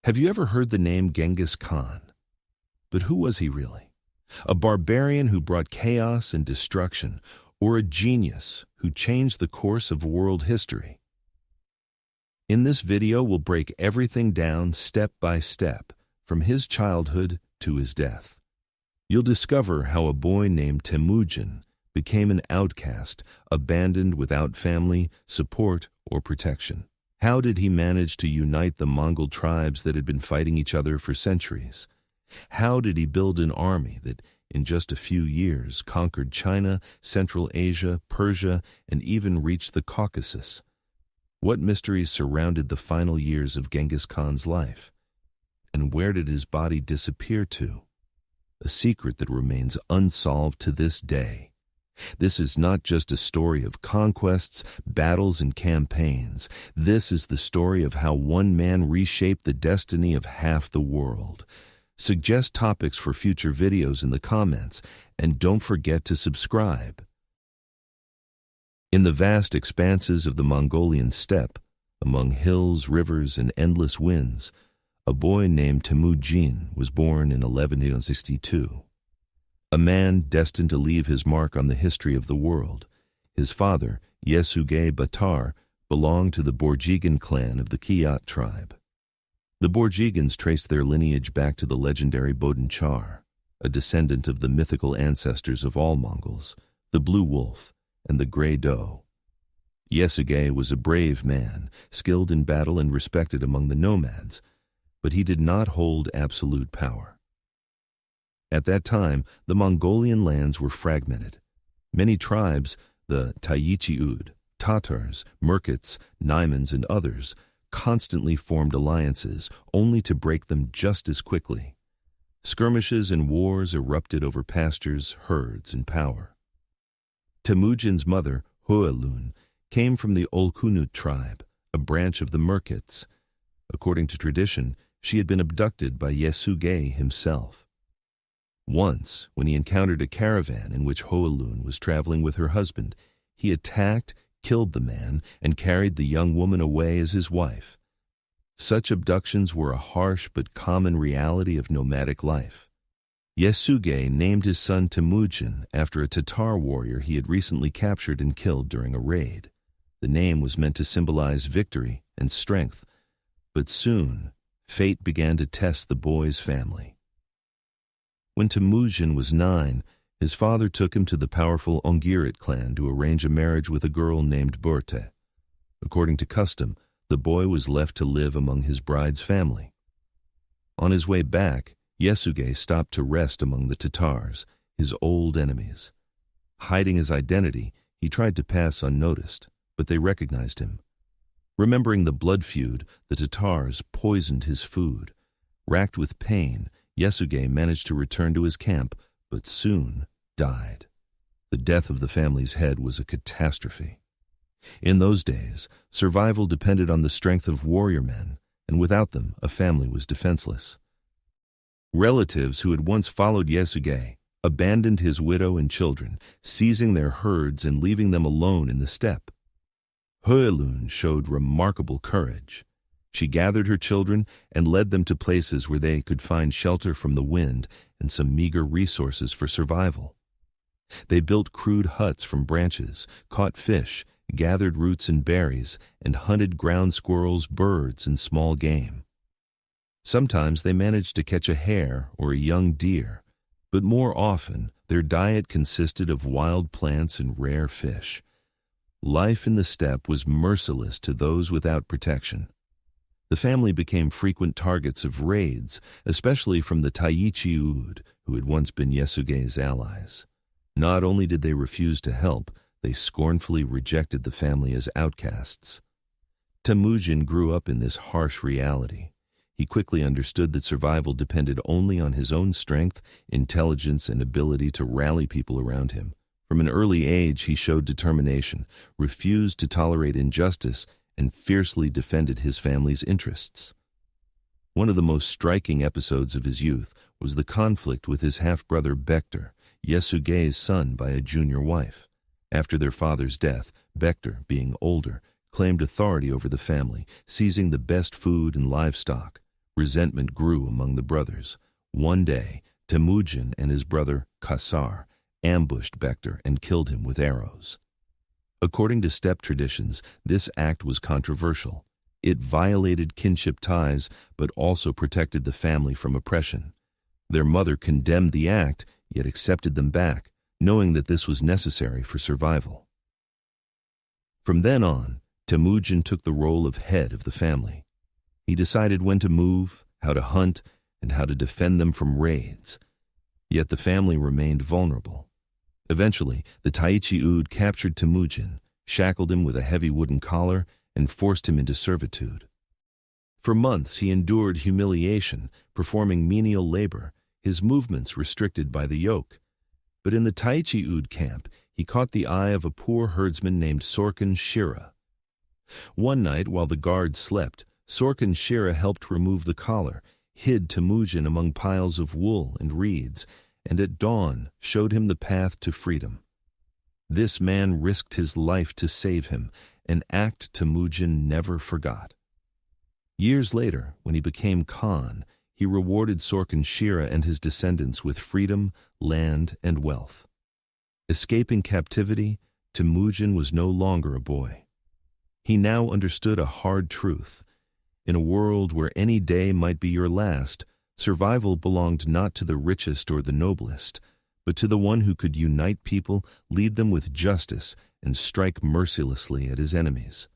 Have you ever heard the name Genghis Khan? But who was he really? A barbarian who brought chaos and destruction, or a genius who changed the course of world history? In this video, we'll break everything down step by step, from his childhood to his death. You'll discover how a boy named Temüjin became an outcast, abandoned without family, support, or protection. How did he manage to unite the Mongol tribes that had been fighting each other for centuries? How did he build an army that, in just a few years, conquered China, Central Asia, Persia, and even reached the Caucasus? What mysteries surrounded the final years of Genghis Khan's life? And where did his body disappear to? A secret that remains unsolved to this day. This is not just a story of conquests, battles, and campaigns. This is the story of how one man reshaped the destiny of half the world. Suggest topics for future videos in the comments, and don't forget to subscribe. In the vast expanses of the Mongolian steppe, among hills, rivers, and endless winds, a boy named Temüjin was born in 1162. A man destined to leave his mark on the history of the world. His father, Yesugei Batar, belonged to the Borjigin clan of the Khiot tribe. The Borjigins traced their lineage back to the legendary Bodin-Char, a descendant of the mythical ancestors of all Mongols, the Blue Wolf and the Grey Doe. Yesugei was a brave man, skilled in battle and respected among the nomads, but he did not hold absolute power. At that time, the Mongolian lands were fragmented. Many tribes, the Taiyichi-ud, Tatars, Merkits, Naimans, and others, constantly formed alliances, only to break them just as quickly. Skirmishes and wars erupted over pastures, herds, and power. Temüjin's mother, Hoelun, came from the Olkunut tribe, a branch of the Merkits. According to tradition, she had been abducted by Yesugei himself. Once, when he encountered a caravan in which Hoelun was traveling with her husband, he attacked, killed the man, and carried the young woman away as his wife. Such abductions were a harsh but common reality of nomadic life. Yesugei named his son Temüjin after a Tatar warrior he had recently captured and killed during a raid. The name was meant to symbolize victory and strength, but soon, fate began to test the boy's family. When Temüjin was 9, his father took him to the powerful Ongirit clan to arrange a marriage with a girl named Burte. According to custom, the boy was left to live among his bride's family. On his way back, Yesugei stopped to rest among the Tatars, his old enemies. Hiding his identity, he tried to pass unnoticed, but they recognized him. Remembering the blood feud, the Tatars poisoned his food. Racked with pain, Yesugei managed to return to his camp, but soon died. The death of the family's head was a catastrophe. In those days, survival depended on the strength of warrior men, and without them, a family was defenseless. Relatives who had once followed Yesugei abandoned his widow and children, seizing their herds and leaving them alone in the steppe. Hoelun showed remarkable courage. She gathered her children and led them to places where they could find shelter from the wind and some meager resources for survival. They built crude huts from branches, caught fish, gathered roots and berries, and hunted ground squirrels, birds, and small game. Sometimes they managed to catch a hare or a young deer, but more often their diet consisted of wild plants and rare fish. Life in the steppe was merciless to those without protection. The family became frequent targets of raids, especially from the Taiyichi-ud, who had once been Yesugei's allies. Not only did they refuse to help, they scornfully rejected the family as outcasts. Temüjin grew up in this harsh reality. He quickly understood that survival depended only on his own strength, intelligence, and ability to rally people around him. From an early age, he showed determination, refused to tolerate injustice, and fiercely defended his family's interests. One of the most striking episodes of his youth was the conflict with his half-brother Bektar, Yesugei's son by a junior wife. After their father's death, Bektar, being older, claimed authority over the family, seizing the best food and livestock. Resentment grew among the brothers. One day, Temüjin and his brother Qasar ambushed Bektar and killed him with arrows. According to steppe traditions, this act was controversial. It violated kinship ties, but also protected the family from oppression. Their mother condemned the act, yet accepted them back, knowing that this was necessary for survival. From then on, Temüjin took the role of head of the family. He decided when to move, how to hunt, and how to defend them from raids. Yet the family remained vulnerable. Eventually, the Taichi Ud captured Temüjin, shackled him with a heavy wooden collar, and forced him into servitude. For months he endured humiliation, performing menial labor, his movements restricted by the yoke. But in the Taichi Ud camp, he caught the eye of a poor herdsman named Sorkin Shira. One night, while the guard slept, Sorkin Shira helped remove the collar, hid Temüjin among piles of wool and reeds, and at dawn showed him the path to freedom. This man risked his life to save him, an act Temüjin never forgot. Years later, when he became Khan, he rewarded Sorkin Shira and his descendants with freedom, land, and wealth. Escaping captivity, Temüjin was no longer a boy. He now understood a hard truth. In a world where any day might be your last, survival belonged not to the richest or the noblest, but to the one who could unite people, lead them with justice, and strike mercilessly at his enemies.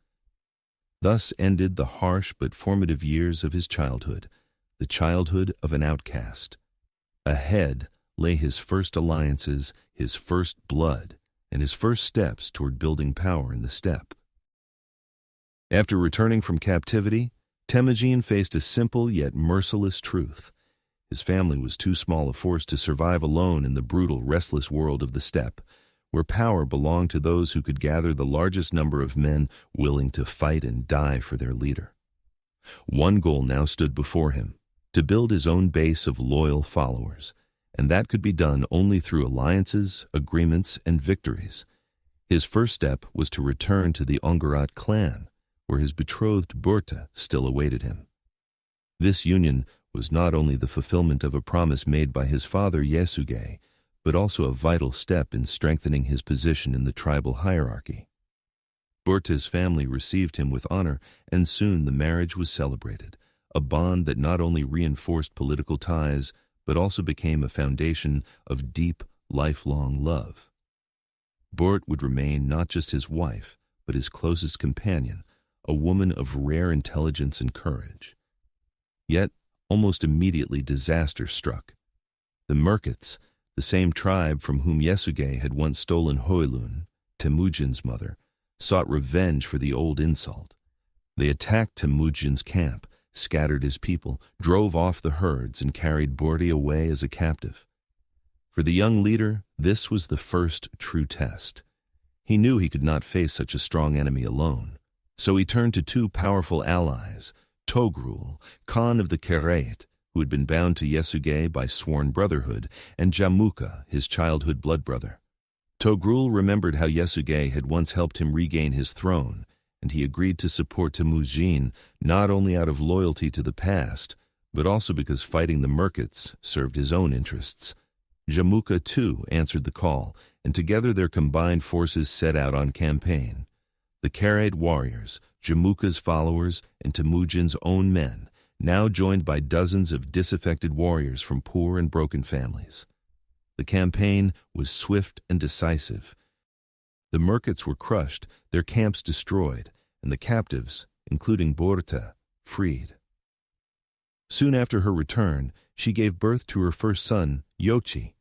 Thus ended the harsh but formative years of his childhood, the childhood of an outcast. Ahead lay his first alliances, his first blood, and his first steps toward building power in the steppe. After returning from captivity, Temüjin faced a simple yet merciless truth. His family was too small a force to survive alone in the brutal, restless world of the steppe, where power belonged to those who could gather the largest number of men willing to fight and die for their leader. One goal now stood before him, to build his own base of loyal followers, and that could be done only through alliances, agreements, and victories. His first step was to return to the Ongarat clan, where his betrothed Burta still awaited him. This union was not only the fulfillment of a promise made by his father Yasuge, but also a vital step in strengthening his position in the tribal hierarchy. Burta's family received him with honor, and soon the marriage was celebrated, a bond that not only reinforced political ties, but also became a foundation of deep, lifelong love. Burt would remain not just his wife, but his closest companion, a woman of rare intelligence and courage. Yet, almost immediately disaster struck. The Merkits, the same tribe from whom Yasuge had once stolen Hoylun, Temüjin's mother, sought revenge for the old insult. They attacked Temüjin's camp, scattered his people, drove off the herds, and carried Borti away as a captive. For the young leader, this was the first true test. He knew he could not face such a strong enemy alone, so he turned to two powerful allies, Togrul, Khan of the Kara-Khitans, who had been bound to Yasuge by sworn brotherhood, and Jamuka, his childhood blood brother. Togrul remembered how Yasuge had once helped him regain his throne, and he agreed to support Temüjin not only out of loyalty to the past, but also because fighting the Merkits served his own interests. Jamuka, too, answered the call, and together their combined forces set out on campaign. The Kara-Khit warriors, Jamuka's followers, and Temüjin's own men, now joined by dozens of disaffected warriors from poor and broken families. The campaign was swift and decisive. The Merkits were crushed, their camps destroyed, and the captives, including Burta, freed. Soon after her return, she gave birth to her first son, Yochi.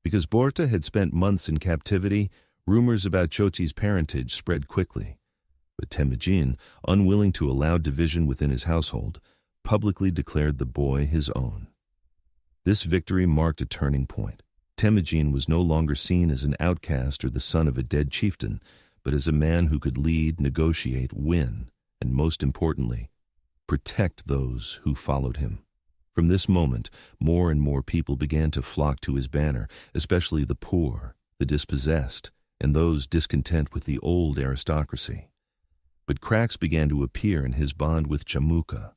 Because Burta had spent months in captivity, rumors about Chochi's parentage spread quickly. But Temüjin, unwilling to allow division within his household, publicly declared the boy his own. This victory marked a turning point. Temüjin was no longer seen as an outcast or the son of a dead chieftain, but as a man who could lead, negotiate, win, and most importantly, protect those who followed him. From this moment, more and more people began to flock to his banner, especially the poor, the dispossessed, and those discontent with the old aristocracy. But cracks began to appear in his bond with Jamuka.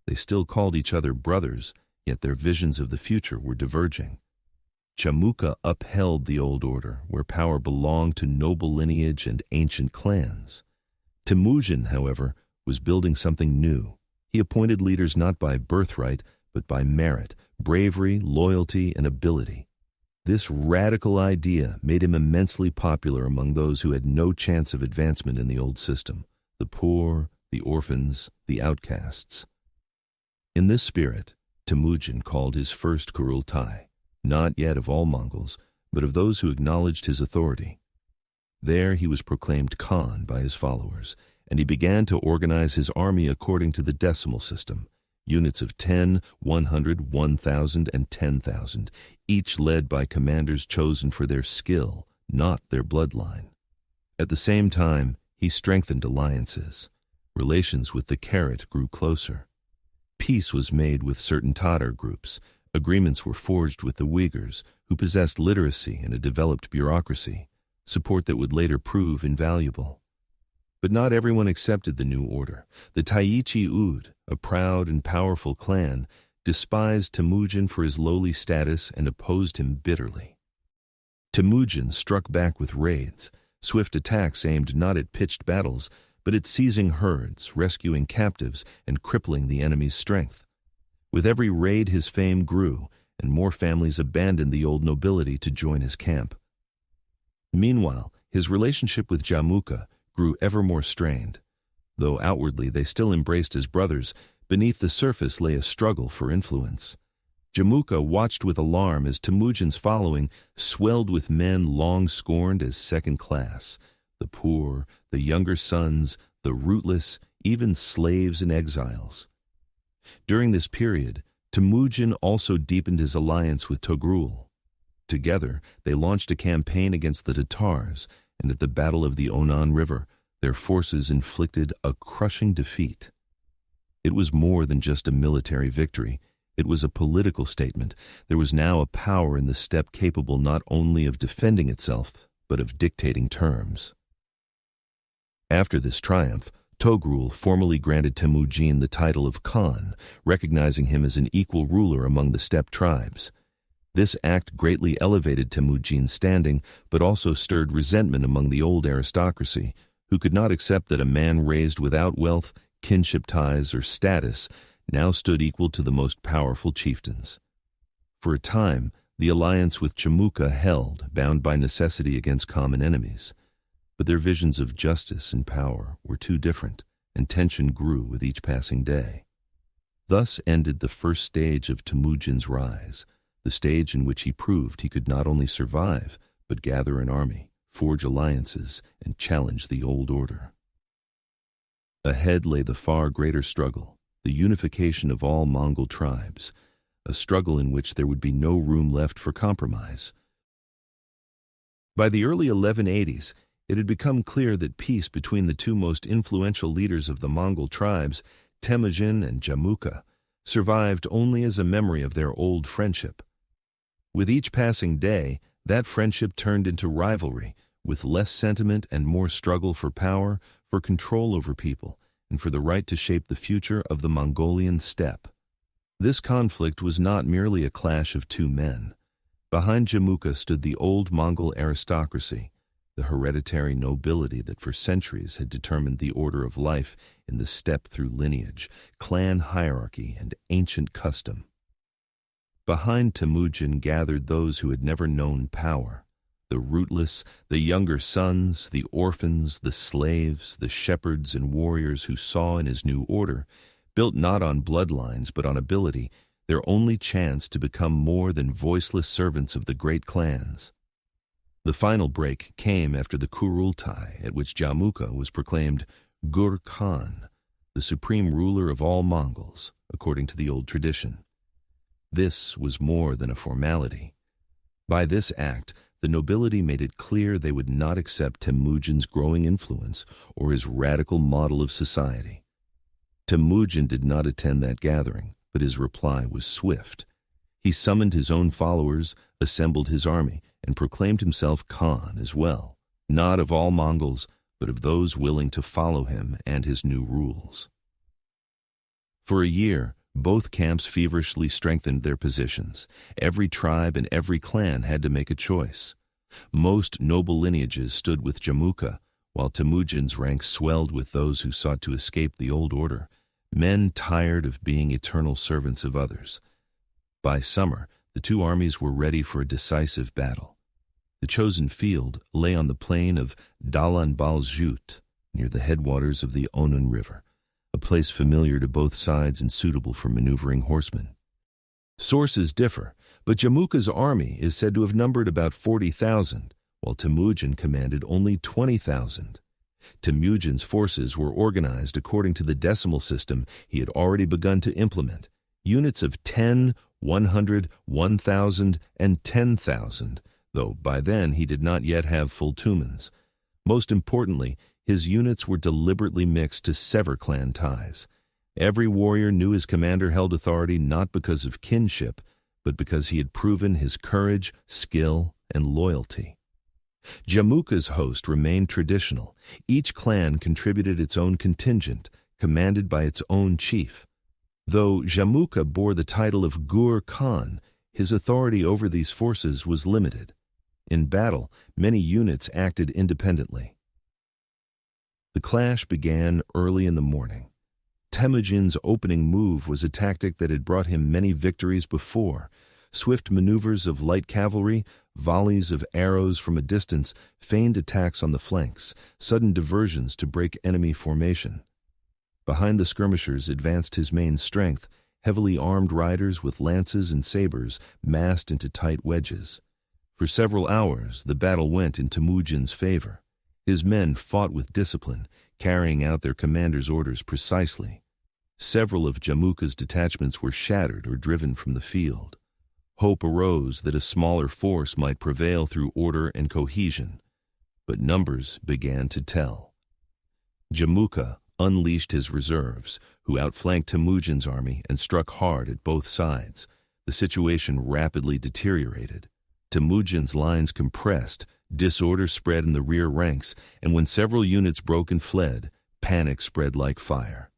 They still called each other brothers, yet their visions of the future were diverging. Jamuka upheld the old order, where power belonged to noble lineage and ancient clans. Temüjin, however, was building something new. He appointed leaders not by birthright, but by merit, bravery, loyalty, and ability. This radical idea made him immensely popular among those who had no chance of advancement in the old system: the poor, the orphans, the outcasts. In this spirit, Temüjin called his first Kurultai, not yet of all Mongols, but of those who acknowledged his authority. There he was proclaimed Khan by his followers, and he began to organize his army according to the decimal system, units of 10, 100, 1,000, and 10,000, each led by commanders chosen for their skill, not their bloodline. At the same time, he strengthened alliances. Relations with the Kara-Khitans grew closer. Peace was made with certain Tatar groups. Agreements were forged with the Uyghurs, who possessed literacy and a developed bureaucracy, support that would later prove invaluable. But not everyone accepted the new order. The Taichi Ud, a proud and powerful clan, despised Temüjin for his lowly status and opposed him bitterly. Temüjin struck back with raids, swift attacks aimed not at pitched battles, but at seizing herds, rescuing captives, and crippling the enemy's strength. With every raid his fame grew, and more families abandoned the old nobility to join his camp. Meanwhile, his relationship with Jamuka grew ever more strained. Though outwardly they still embraced as brothers, beneath the surface lay a struggle for influence. Jamuka watched with alarm as Temüjin's following swelled with men long scorned as second class: the poor, the younger sons, the rootless, even slaves and exiles. During this period, Temüjin also deepened his alliance with Togrul. Together, they launched a campaign against the Tatars, and at the Battle of the Onan River, their forces inflicted a crushing defeat. It was more than just a military victory. It was a political statement. There was now a power in the steppe capable not only of defending itself, but of dictating terms. After this triumph, Togrul formally granted Temüjin the title of Khan, recognizing him as an equal ruler among the steppe tribes. This act greatly elevated Temüjin's standing, but also stirred resentment among the old aristocracy, who could not accept that a man raised without wealth, kinship ties, or status now stood equal to the most powerful chieftains. For a time, the alliance with Jamuka held, bound by necessity against common enemies. But their visions of justice and power were too different, and tension grew with each passing day. Thus ended the first stage of Temüjin's rise, the stage in which he proved he could not only survive, but gather an army, forge alliances, and challenge the old order. Ahead lay the far greater struggle, the unification of all Mongol tribes, a struggle in which there would be no room left for compromise. By the early 1180s, it had become clear that peace between the two most influential leaders of the Mongol tribes, Temüjin and Jamuka, survived only as a memory of their old friendship. With each passing day, that friendship turned into rivalry, with less sentiment and more struggle for power, for control over people, and for the right to shape the future of the Mongolian steppe. This conflict was not merely a clash of two men. Behind Jamuka stood the old Mongol aristocracy, the hereditary nobility that for centuries had determined the order of life in the steppe through lineage, clan hierarchy, and ancient custom. Behind Temüjin gathered those who had never known power: the rootless, the younger sons, the orphans, the slaves, the shepherds and warriors who saw in his new order, built not on bloodlines but on ability, their only chance to become more than voiceless servants of the great clans. The final break came after the Kurultai, at which Jamuka was proclaimed Gur Khan, the supreme ruler of all Mongols, according to the old tradition. This was more than a formality. By this act, the nobility made it clear they would not accept Temüjin's growing influence or his radical model of society. Temüjin did not attend that gathering, but his reply was swift. He summoned his own followers, assembled his army, and proclaimed himself Khan as well, not of all Mongols, but of those willing to follow him and his new rules. For a year, Both camps feverishly strengthened their positions. Every tribe and every clan had to make a choice. Most noble lineages stood with Jamuka, while Temüjin's ranks swelled with those who sought to escape the old order, men tired of being eternal servants of others. By summer, the two armies were ready for a decisive battle. The chosen field lay on the plain of Dalan Baljut, near the headwaters of the Onun River, a place familiar to both sides and suitable for maneuvering horsemen. Sources differ, but Jamuka's army is said to have numbered about 40,000, while Temüjin commanded only 20,000. Temüjin's forces were organized according to the decimal system he had already begun to implement, units of 10, 100, 1,000, and 10,000, though by then he did not yet have full tumens. Most importantly, his units were deliberately mixed to sever clan ties. Every warrior knew his commander held authority not because of kinship, but because he had proven his courage, skill, and loyalty. Jamuka's host remained traditional. Each clan contributed its own contingent, commanded by its own chief. Though Jamuka bore the title of Gur Khan, his authority over these forces was limited. In battle, many units acted independently. The clash began early in the morning. Temüjin's opening move was a tactic that had brought him many victories before. Swift maneuvers of light cavalry, volleys of arrows from a distance, feigned attacks on the flanks, sudden diversions to break enemy formation. Behind the skirmishers advanced his main strength, heavily armed riders with lances and sabers massed into tight wedges. For several hours, the battle went in Temüjin's favor. His men fought with discipline, carrying out their commander's orders precisely. Several of Jamuka's detachments were shattered or driven from the field. Hope arose that a smaller force might prevail through order and cohesion, but numbers began to tell. Jamuka unleashed his reserves, who outflanked Temüjin's army and struck hard at both sides. The situation rapidly deteriorated. Temüjin's lines compressed, disorder spread in the rear ranks, and when several units broke and fled, panic spread like fire.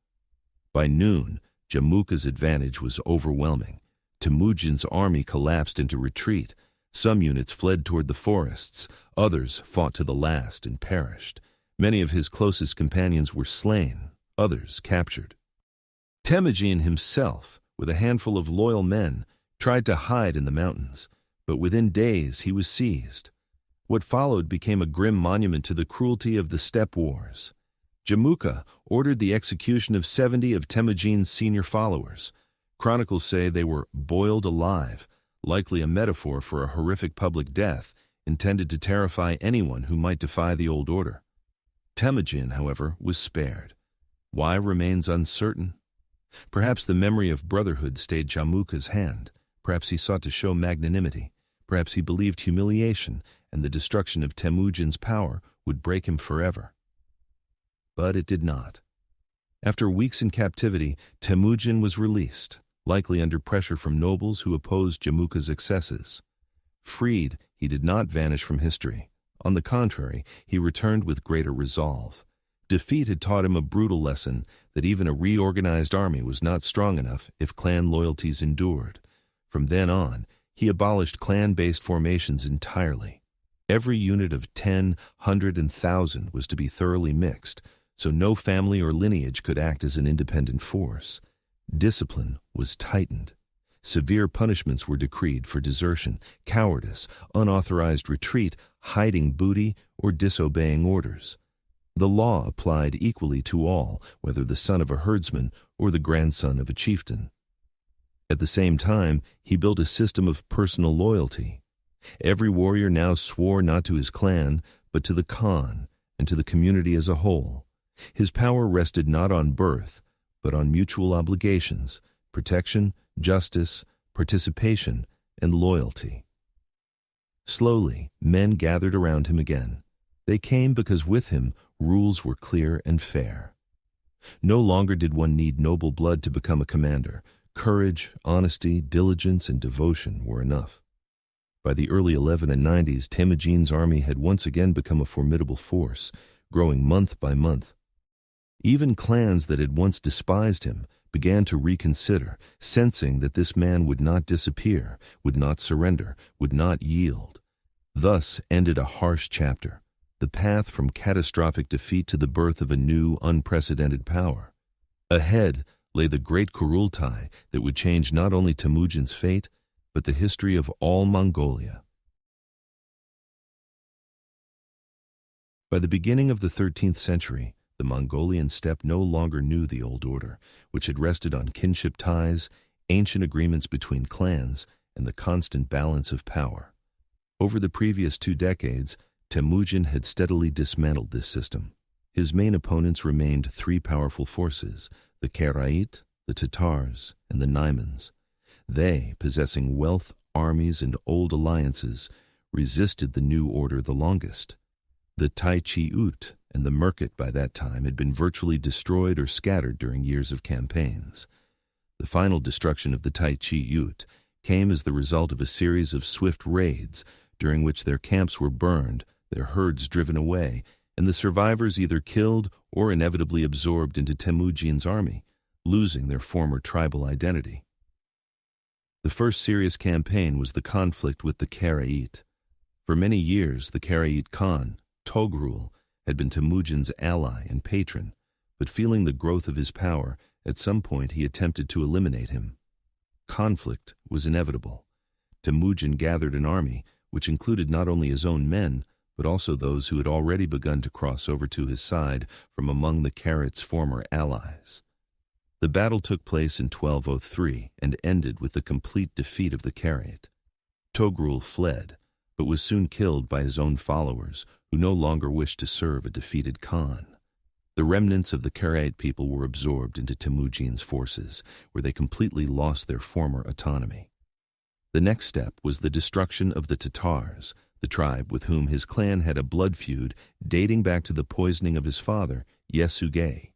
By noon, Jamuka's advantage was overwhelming. Temüjin's army collapsed into retreat. Some units fled toward the forests, others fought to the last and perished. Many of his closest companions were slain, others captured. Temüjin himself, with a handful of loyal men, tried to hide in the mountains, but within days he was seized. What followed became a grim monument to the cruelty of the steppe wars. Jamuka ordered the execution of 70 of Temüjin's senior followers. Chronicles say they were boiled alive, likely a metaphor for a horrific public death intended to terrify anyone who might defy the old order. Temüjin, however, was spared. Why remains uncertain. Perhaps the memory of brotherhood stayed Jamuka's hand. Perhaps he sought to show magnanimity. Perhaps he believed humiliation and the destruction of Temüjin's power would break him forever. But it did not. After weeks in captivity, Temüjin was released, likely under pressure from nobles who opposed Jamuka's excesses. Freed, he did not vanish from history. On the contrary, he returned with greater resolve. Defeat had taught him a brutal lesson that even a reorganized army was not strong enough if clan loyalties endured. From then on, he abolished clan-based formations entirely. Every unit of 10, 100, and 1,000 was to be thoroughly mixed, so no family or lineage could act as an independent force. Discipline was tightened. Severe punishments were decreed for desertion, cowardice, unauthorized retreat, hiding booty, or disobeying orders. The law applied equally to all, whether the son of a herdsman or the grandson of a chieftain. At the same time, he built a system of personal loyalty. Every warrior now swore not to his clan, but to the Khan and to the community as a whole. His power rested not on birth, but on mutual obligations, protection, justice, participation, and loyalty. Slowly, men gathered around him again. They came because with him, rules were clear and fair. No longer did one need noble blood to become a commander. Courage, honesty, diligence, and devotion were enough. By the early 1190s, Temüjin's army had once again become a formidable force, growing month by month. Even clans that had once despised him began to reconsider, sensing that this man would not disappear, would not surrender, would not yield. Thus ended a harsh chapter, the path from catastrophic defeat to the birth of a new, unprecedented power. Ahead lay the great Kurultai that would change not only Temüjin's fate, but the history of all Mongolia. By the beginning of the 13th century, the Mongolian steppe no longer knew the old order, which had rested on kinship ties, ancient agreements between clans, and the constant balance of power. Over the previous 2 decades, Temüjin had steadily dismantled this system. His main opponents remained 3 powerful forces, the Kara-Khitans, the Tatars, and the Naimans. They, possessing wealth, armies, and old alliances, resisted the new order the longest. The Tai-Chi-Ut and the Merkit by that time had been virtually destroyed or scattered during years of campaigns. The final destruction of the Tai-Chi-Ut came as the result of a series of swift raids during which their camps were burned, their herds driven away, and the survivors either killed or inevitably absorbed into Temüjin's army, losing their former tribal identity. The first serious campaign was the conflict with the Kara-Khitans. For many years, the Kara-Khitan Khan, Togrul, had been Temüjin's ally and patron, but feeling the growth of his power, at some point he attempted to eliminate him. Conflict was inevitable. Temüjin gathered an army, which included not only his own men, but also those who had already begun to cross over to his side from among the Karakhitans' former allies. The battle took place in 1203 and ended with the complete defeat of the Karakhitans. Togrul fled, but was soon killed by his own followers, who no longer wished to serve a defeated Khan. The remnants of the Karakhit people were absorbed into Temüjin's forces, where they completely lost their former autonomy. The next step was the destruction of the Tatars, the tribe with whom his clan had a blood feud dating back to the poisoning of his father, Yassa.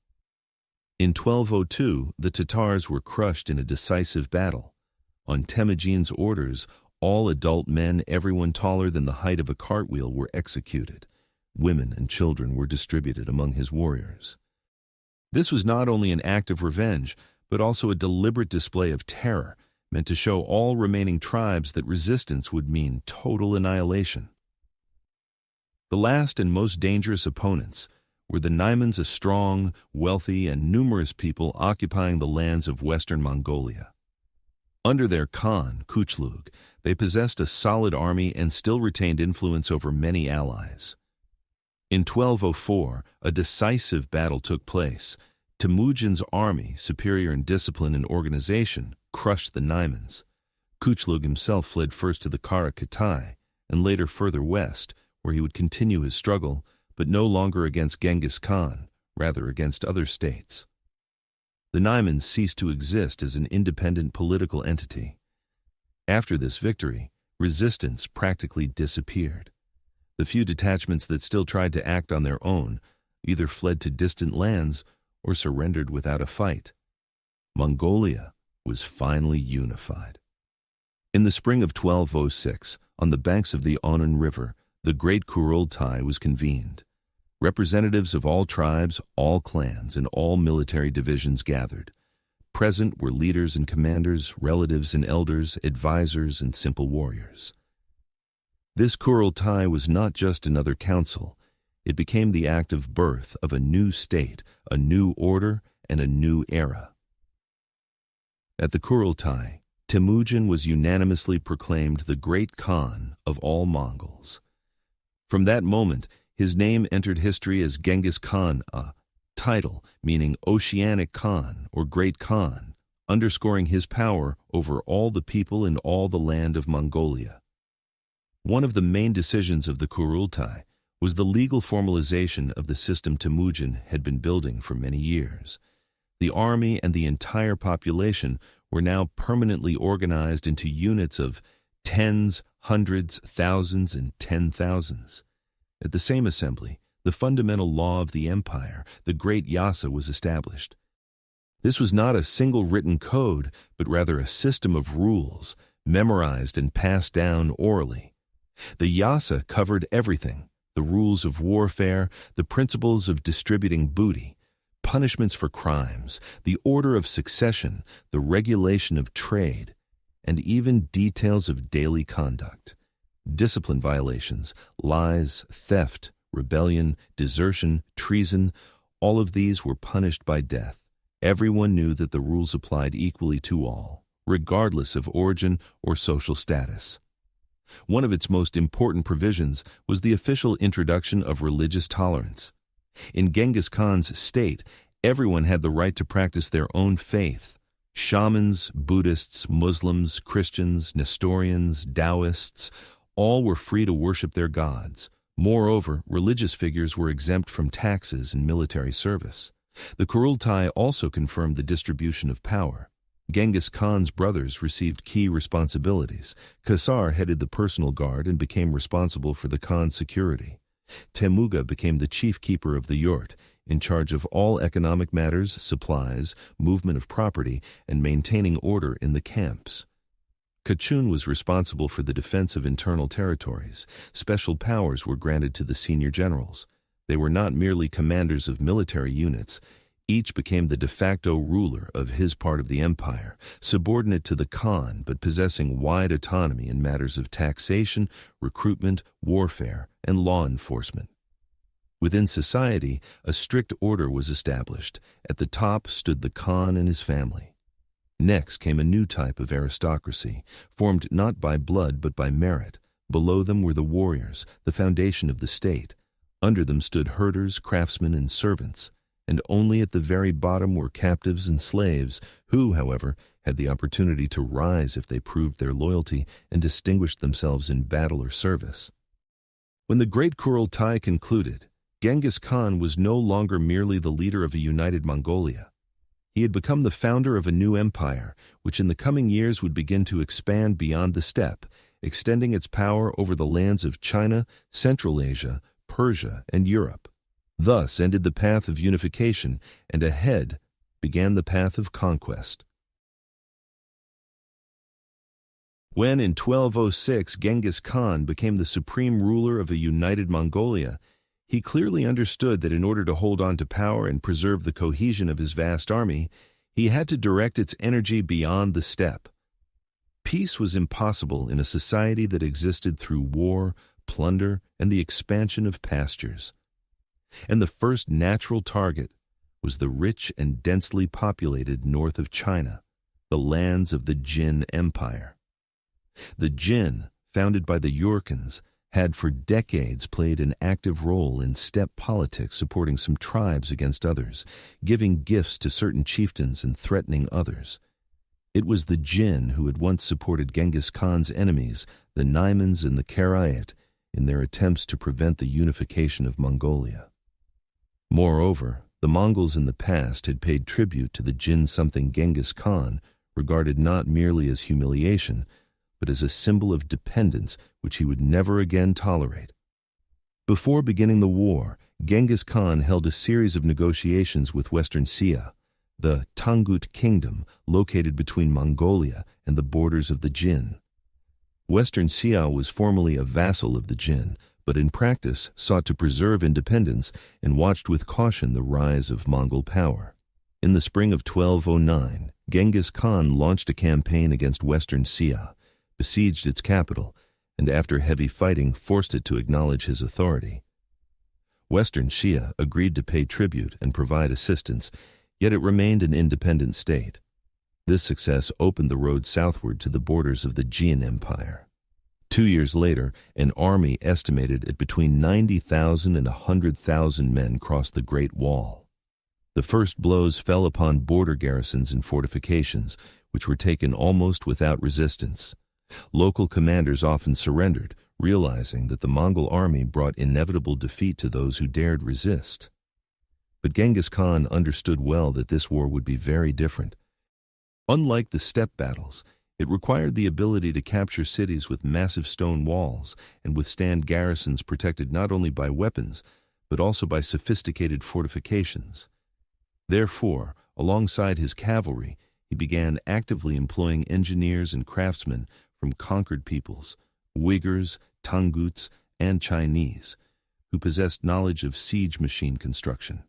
In 1202, the Tatars were crushed in a decisive battle. On Temüjin's orders, all adult men, everyone taller than the height of a cartwheel, were executed. Women and children were distributed among his warriors. This was not only an act of revenge, but also a deliberate display of terror, meant to show all remaining tribes that resistance would mean total annihilation. The last and most dangerous opponents were the Naimans, a strong, wealthy, and numerous people occupying the lands of western Mongolia. Under their Khan, Kuchlug, they possessed a solid army and still retained influence over many allies. In 1204, a decisive battle took place. Temüjin's army, superior in discipline and organization, crushed the Naimans. Kuchlug himself fled first to the Kara-Khitans and later further west, where he would continue his struggle, but no longer against Genghis Khan, rather against other states. The Naimans ceased to exist as an independent political entity. After this victory, resistance practically disappeared. The few detachments that still tried to act on their own either fled to distant lands or surrendered without a fight. Mongolia was finally unified. In the spring of 1206, on the banks of the Onon River, the great Kurultai was convened. Representatives of all tribes, all clans, and all military divisions gathered. Present were leaders and commanders, relatives and elders, advisors and simple warriors. This Kurultai was not just another council. It became the active birth of a new state, a new order, and a new era. At the Kurultai, Temüjin was unanimously proclaimed the great Khan of all Mongols. From that moment, his name entered history as Genghis Khan, a title meaning Oceanic Khan or Great Khan, underscoring his power over all the people in all the land of Mongolia. One of the main decisions of the Kurultai was the legal formalization of the system Temüjin had been building for many years. The army and the entire population were now permanently organized into units of tens, hundreds, thousands, and 10,000s. At the same assembly, the fundamental law of the empire, the great Yassa, was established. This was not a single written code, but rather a system of rules, memorized and passed down orally. The Yassa covered everything: the rules of warfare, the principles of distributing booty, punishments for crimes, the order of succession, the regulation of trade, and even details of daily conduct. Discipline violations, lies, theft, rebellion, desertion, treason, all of these were punished by death. Everyone knew that the rules applied equally to all, regardless of origin or social status. One of its most important provisions was the official introduction of religious tolerance. In Genghis Khan's state, everyone had the right to practice their own faith. Shamans, Buddhists, Muslims, Christians, Nestorians, Taoists, all were free to worship their gods. Moreover, religious figures were exempt from taxes and military service. The Kurultai also confirmed the distribution of power. Genghis Khan's brothers received key responsibilities. Khazar headed the personal guard and became responsible for the Khan's security. Temüjin became the chief keeper of the yurt, in charge of all economic matters, supplies, movement of property, and maintaining order in the camps. Kachun was responsible for the defense of internal territories. Special powers were granted to the senior generals. They were not merely commanders of military units. Each became the de facto ruler of his part of the empire, subordinate to the Khan but possessing wide autonomy in matters of taxation, recruitment, warfare, and law enforcement. Within society, a strict order was established. At the top stood the Khan and his family. Next came a new type of aristocracy, formed not by blood but by merit. Below them were the warriors, the foundation of the state. Under them stood herders, craftsmen, and servants. And only at the very bottom were captives and slaves, who, however, had the opportunity to rise if they proved their loyalty and distinguished themselves in battle or service. When the Great Kurultai concluded, Genghis Khan was no longer merely the leader of a united Mongolia. He had become the founder of a new empire, which in the coming years would begin to expand beyond the steppe, extending its power over the lands of China, Central Asia, Persia, and Europe. Thus ended the path of unification, and ahead began the path of conquest. When in 1206 Genghis Khan became the supreme ruler of a united Mongolia, he clearly understood that in order to hold on to power and preserve the cohesion of his vast army, he had to direct its energy beyond the steppe. Peace was impossible in a society that existed through war, plunder, and the expansion of pastures. And the first natural target was the rich and densely populated north of China, the lands of the Jin Empire. The Jin, founded by the Yurkans, had for decades played an active role in steppe politics, supporting some tribes against others, giving gifts to certain chieftains and threatening others. It was the Jin who had once supported Genghis Khan's enemies, the Naimans and the Kara-Khitans, in their attempts to prevent the unification of Mongolia. Moreover, the Mongols in the past had paid tribute to the Jin, something Genghis Khan regarded not merely as humiliation, but as a symbol of dependence which he would never again tolerate. Before beginning the war, Genghis Khan held a series of negotiations with Western Xia, the Tangut kingdom located between Mongolia and the borders of the Jin. Western Xia was formally a vassal of the Jin, but in practice sought to preserve independence and watched with caution the rise of Mongol power. In the spring of 1209, Genghis Khan launched a campaign against Western Xia, besieged its capital, and after heavy fighting forced it to acknowledge his authority. Western Xia agreed to pay tribute and provide assistance, yet it remained an independent state. This success opened the road southward to the borders of the Jin Empire. 2 years later, an army estimated at between 90,000 and 100,000 men crossed the Great Wall. The first blows fell upon border garrisons and fortifications, which were taken almost without resistance. Local commanders often surrendered, realizing that the Mongol army brought inevitable defeat to those who dared resist. But Genghis Khan understood well that this war would be very different. Unlike the steppe battles, it required the ability to capture cities with massive stone walls and withstand garrisons protected not only by weapons, but also by sophisticated fortifications. Therefore, alongside his cavalry, he began actively employing engineers and craftsmen from conquered peoples, Uyghurs, Tanguts, and Chinese, who possessed knowledge of siege machine construction.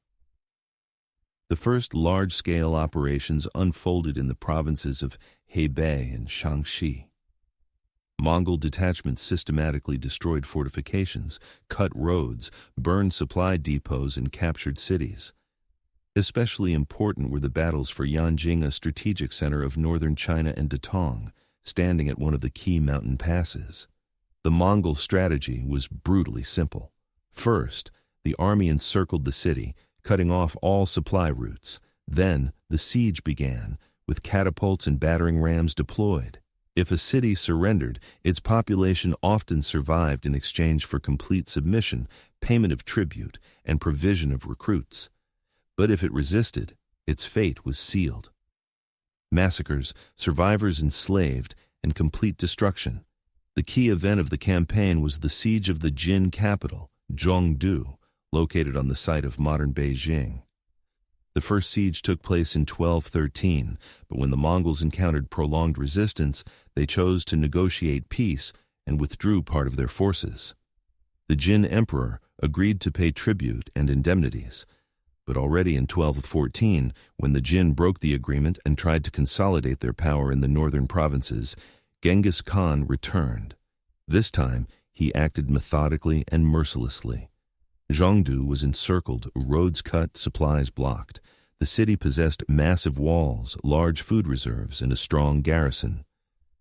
The first large-scale operations unfolded in the provinces of Hebei and Shaanxi. Mongol detachments systematically destroyed fortifications, cut roads, burned supply depots, and captured cities. Especially important were the battles for Yanjing, a strategic center of northern China, and Datong, standing at one of the key mountain passes. The Mongol strategy was brutally simple. First, the army encircled the city, cutting off all supply routes. Then, the siege began, with catapults and battering rams deployed. If a city surrendered, its population often survived in exchange for complete submission, payment of tribute, and provision of recruits. But if it resisted, its fate was sealed. Massacres, survivors enslaved, and complete destruction. The key event of the campaign was the siege of the Jin capital, Zhongdu, located on the site of modern Beijing. The first siege took place in 1213, but when the Mongols encountered prolonged resistance, they chose to negotiate peace and withdrew part of their forces. The Jin Emperor agreed to pay tribute and indemnities, but already in 1214, when the Jin broke the agreement and tried to consolidate their power in the northern provinces, Genghis Khan returned. This time, he acted methodically and mercilessly. Zhongdu was encircled, roads cut, supplies blocked. The city possessed massive walls, large food reserves, and a strong garrison.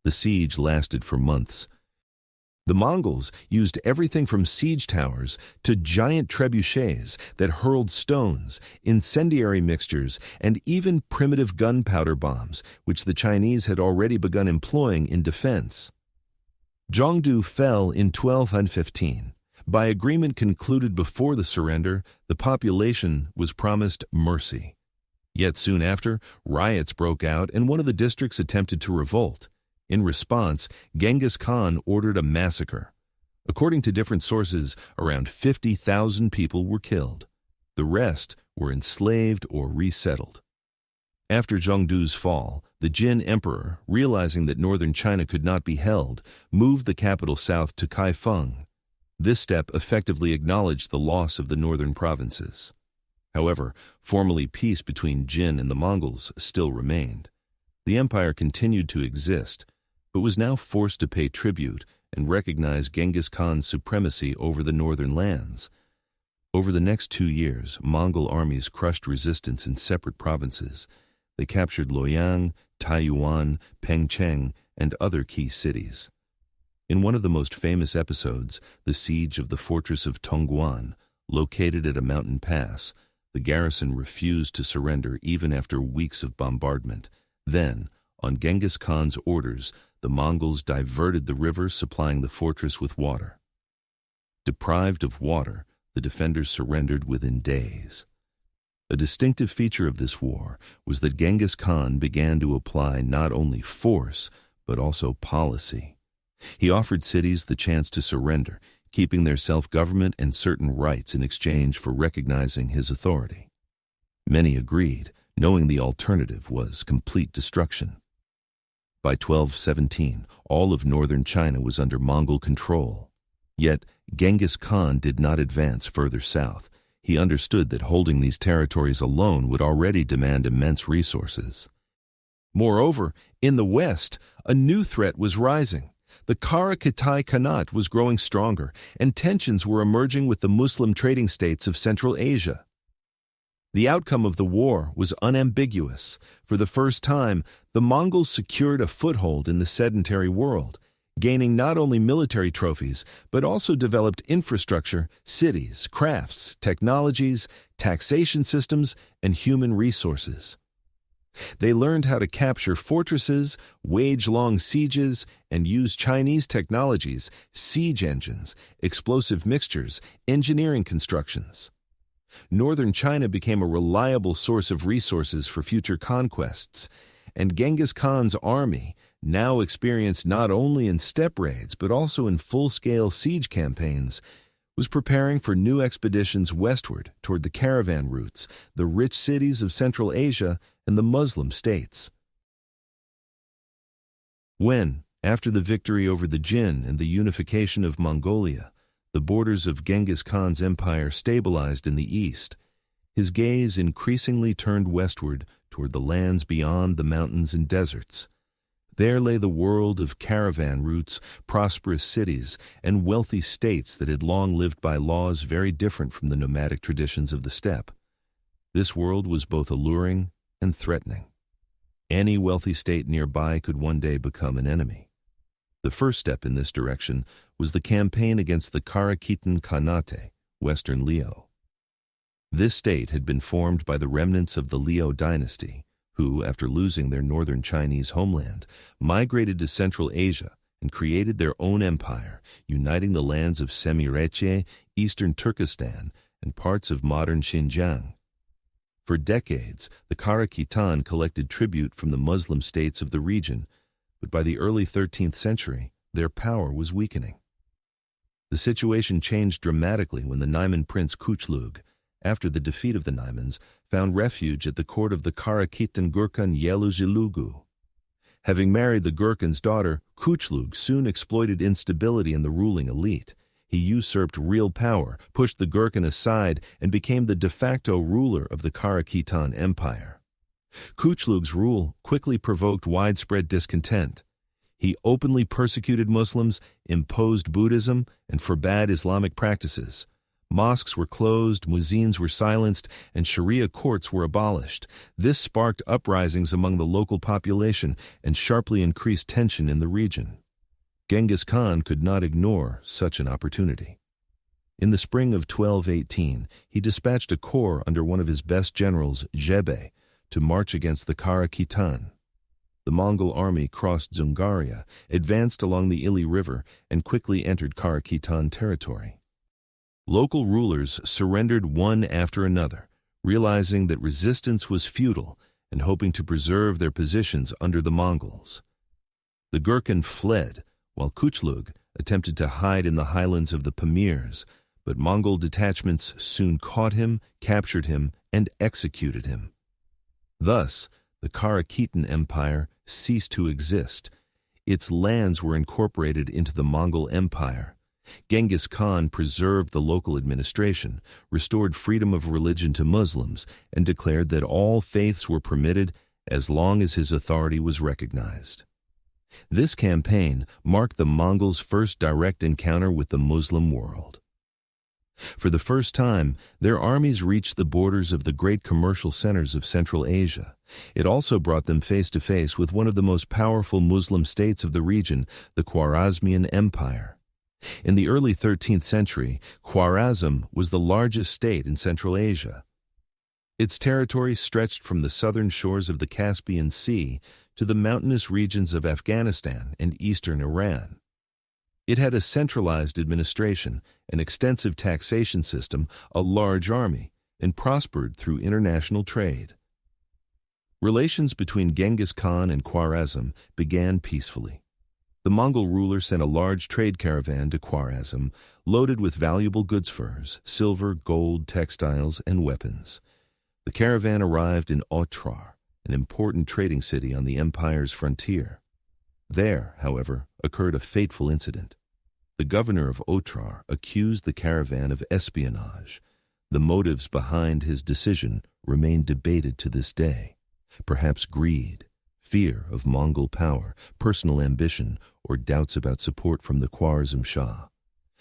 The siege lasted for months. The Mongols used everything from siege towers to giant trebuchets that hurled stones, incendiary mixtures, and even primitive gunpowder bombs, which the Chinese had already begun employing in defense. Zhongdu fell in 1215. By agreement concluded before the surrender, the population was promised mercy. Yet soon after, riots broke out and one of the districts attempted to revolt. In response, Genghis Khan ordered a massacre. According to different sources, around 50,000 people were killed. The rest were enslaved or resettled. After Zhongdu's fall, the Jin Emperor, realizing that northern China could not be held, moved the capital south to Kaifeng. This step effectively acknowledged the loss of the northern provinces. However, formally peace between Jin and the Mongols still remained. The empire continued to exist, but was now forced to pay tribute and recognize Genghis Khan's supremacy over the northern lands. Over the next 2 years, Mongol armies crushed resistance in separate provinces. They captured Luoyang, Taiyuan, Pengcheng, and other key cities. In one of the most famous episodes, the siege of the fortress of Tongguan, located at a mountain pass, the garrison refused to surrender even after weeks of bombardment. Then, on Genghis Khan's orders, the Mongols diverted the river supplying the fortress with water. Deprived of water, the defenders surrendered within days. A distinctive feature of this war was that Genghis Khan began to apply not only force, but also policy. He offered cities the chance to surrender, keeping their self-government and certain rights in exchange for recognizing his authority. Many agreed, knowing the alternative was complete destruction. By 1217, all of northern China was under Mongol control. Yet, Genghis Khan did not advance further south. He understood that holding these territories alone would already demand immense resources. Moreover, in the west, a new threat was rising. The Kara-Khitai Khanate was growing stronger, and tensions were emerging with the Muslim trading states of Central Asia. The outcome of the war was unambiguous. For the first time, the Mongols secured a foothold in the sedentary world, gaining not only military trophies, but also developed infrastructure, cities, crafts, technologies, taxation systems, and human resources. They learned how to capture fortresses, wage long sieges, and use Chinese technologies, siege engines, explosive mixtures, engineering constructions. Northern China became a reliable source of resources for future conquests, and Genghis Khan's army now experienced not only in steppe raids but also in full-scale siege campaigns, was preparing for new expeditions westward toward the caravan routes, the rich cities of Central Asia, and the Muslim states. When, after the victory over the Jin and the unification of Mongolia, the borders of Genghis Khan's empire stabilized in the east, His gaze increasingly turned westward toward the lands beyond the mountains and deserts. There lay the world of caravan routes, prosperous cities, and wealthy states that had long lived by laws very different from the nomadic traditions of the steppe. This world was both alluring and threatening. Any wealthy state nearby could one day become an enemy. The first step in this direction was the campaign against the Kara-Khitan Khanate, Western Liao. This state had been formed by the remnants of the Liao dynasty, who, after losing their northern Chinese homeland, migrated to Central Asia and created their own empire, uniting the lands of Semirechye, eastern Turkestan, and parts of modern Xinjiang. For decades, the Kara-Khitan collected tribute from the Muslim states of the region, but by the early 13th century, their power was weakening. The situation changed dramatically when the Naiman prince Kuchlug, after the defeat of the Naimans, found refuge at the court of the Kara-Khitan Gurkhan Yelujilugu. Having married the Gurkhan's daughter, Kuchlug soon exploited instability in the ruling elite. He usurped real power, pushed the Gurkhan aside, and became the de facto ruler of the Kara-Khitan Empire. Kuchlug's rule quickly provoked widespread discontent. He openly persecuted Muslims, imposed Buddhism, and forbade Islamic practices. Mosques were closed, muezzins were silenced, and Sharia courts were abolished. This sparked uprisings among the local population and sharply increased tension in the region. Genghis Khan could not ignore such an opportunity. In the spring of 1218, he dispatched a corps under one of his best generals, Jebe, to march against the Kara-Khitan. The Mongol army crossed Dzungaria, advanced along the Ili River, and quickly entered Kara-Khitan territory. Local rulers surrendered one after another, realizing that resistance was futile and hoping to preserve their positions under the Mongols. The Gurkhan fled, while Kuchlug attempted to hide in the highlands of the Pamirs, but Mongol detachments soon caught him, captured him, and executed him. Thus, the Kara-Khitan Empire ceased to exist. Its lands were incorporated into the Mongol Empire. Genghis Khan preserved the local administration, restored freedom of religion to Muslims, and declared that all faiths were permitted as long as his authority was recognized. This campaign marked the Mongols' first direct encounter with the Muslim world. For the first time, their armies reached the borders of the great commercial centers of Central Asia. It also brought them face to face with one of the most powerful Muslim states of the region, the Khwarazmian Empire. In the early 13th century, Khwarazm was the largest state in Central Asia. Its territory stretched from the southern shores of the Caspian Sea to the mountainous regions of Afghanistan and eastern Iran. It had a centralized administration, an extensive taxation system, a large army, and prospered through international trade. Relations between Genghis Khan and Khwarazm began peacefully. The Mongol ruler sent a large trade caravan to Khwarazm, loaded with valuable goods furs, silver, gold, textiles, and weapons. The caravan arrived in Otrar, an important trading city on the empire's frontier. There, however, occurred a fateful incident. The governor of Otrar accused the caravan of espionage. The motives behind his decision remain debated to this day. Perhaps greed, fear of Mongol power, personal ambition, or doubts about support from the Khwarazm Shah.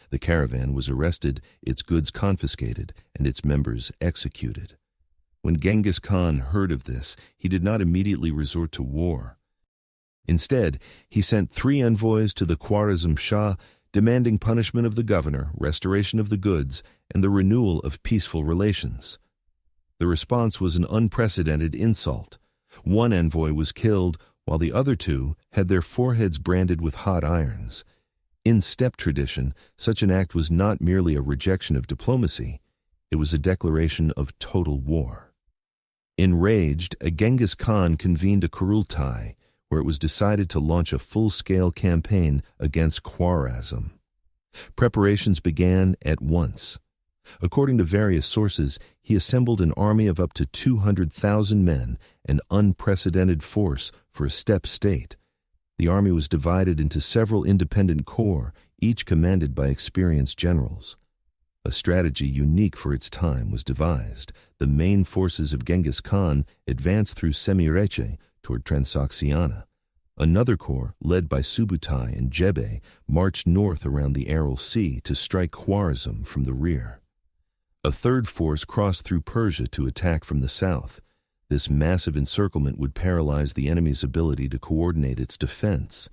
The caravan was arrested, its goods confiscated, and its members executed. When Genghis Khan heard of this, he did not immediately resort to war. Instead, he sent 3 envoys to the Khwarazm Shah, demanding punishment of the governor, restoration of the goods, and the renewal of peaceful relations. The response was an unprecedented insult. One envoy was killed, while the other 2 had their foreheads branded with hot irons. In steppe tradition, such an act was not merely a rejection of diplomacy, it was a declaration of total war. Enraged, Genghis Khan convened a Kurultai, where it was decided to launch a full-scale campaign against Khwarazm. Preparations began at once. According to various sources, he assembled an army of up to 200,000 men, an unprecedented force for a steppe state. The army was divided into several independent corps, each commanded by experienced generals. A strategy unique for its time was devised. The main forces of Genghis Khan advanced through Semireche toward Transoxiana. Another corps, led by Subutai and Jebe, marched north around the Aral Sea to strike Khwarazm from the rear. A third force crossed through Persia to attack from the south. This massive encirclement would paralyze the enemy's ability to coordinate its defense.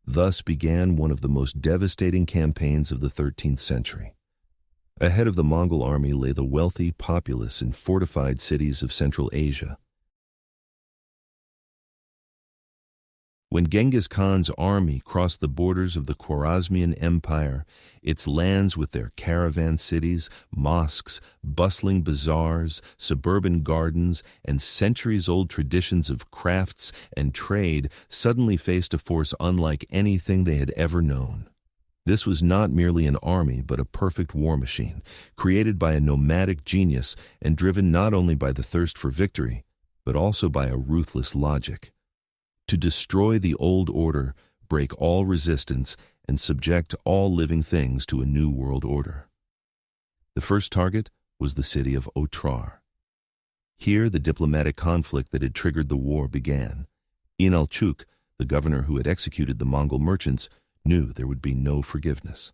Thus began one of the most devastating campaigns of the 13th century. Ahead of the Mongol army lay the wealthy, populous, and fortified cities of Central Asia. When Genghis Khan's army crossed the borders of the Khwarazmian Empire, its lands with their caravan cities, mosques, bustling bazaars, suburban gardens, and centuries-old traditions of crafts and trade suddenly faced a force unlike anything they had ever known. This was not merely an army, but a perfect war machine, created by a nomadic genius and driven not only by the thirst for victory, but also by a ruthless logic. To destroy the old order, break all resistance, and subject all living things to a new world order. The first target was the city of Otrar. Here the diplomatic conflict that had triggered the war began. Inalchuk, the governor who had executed the Mongol merchants, knew there would be no forgiveness.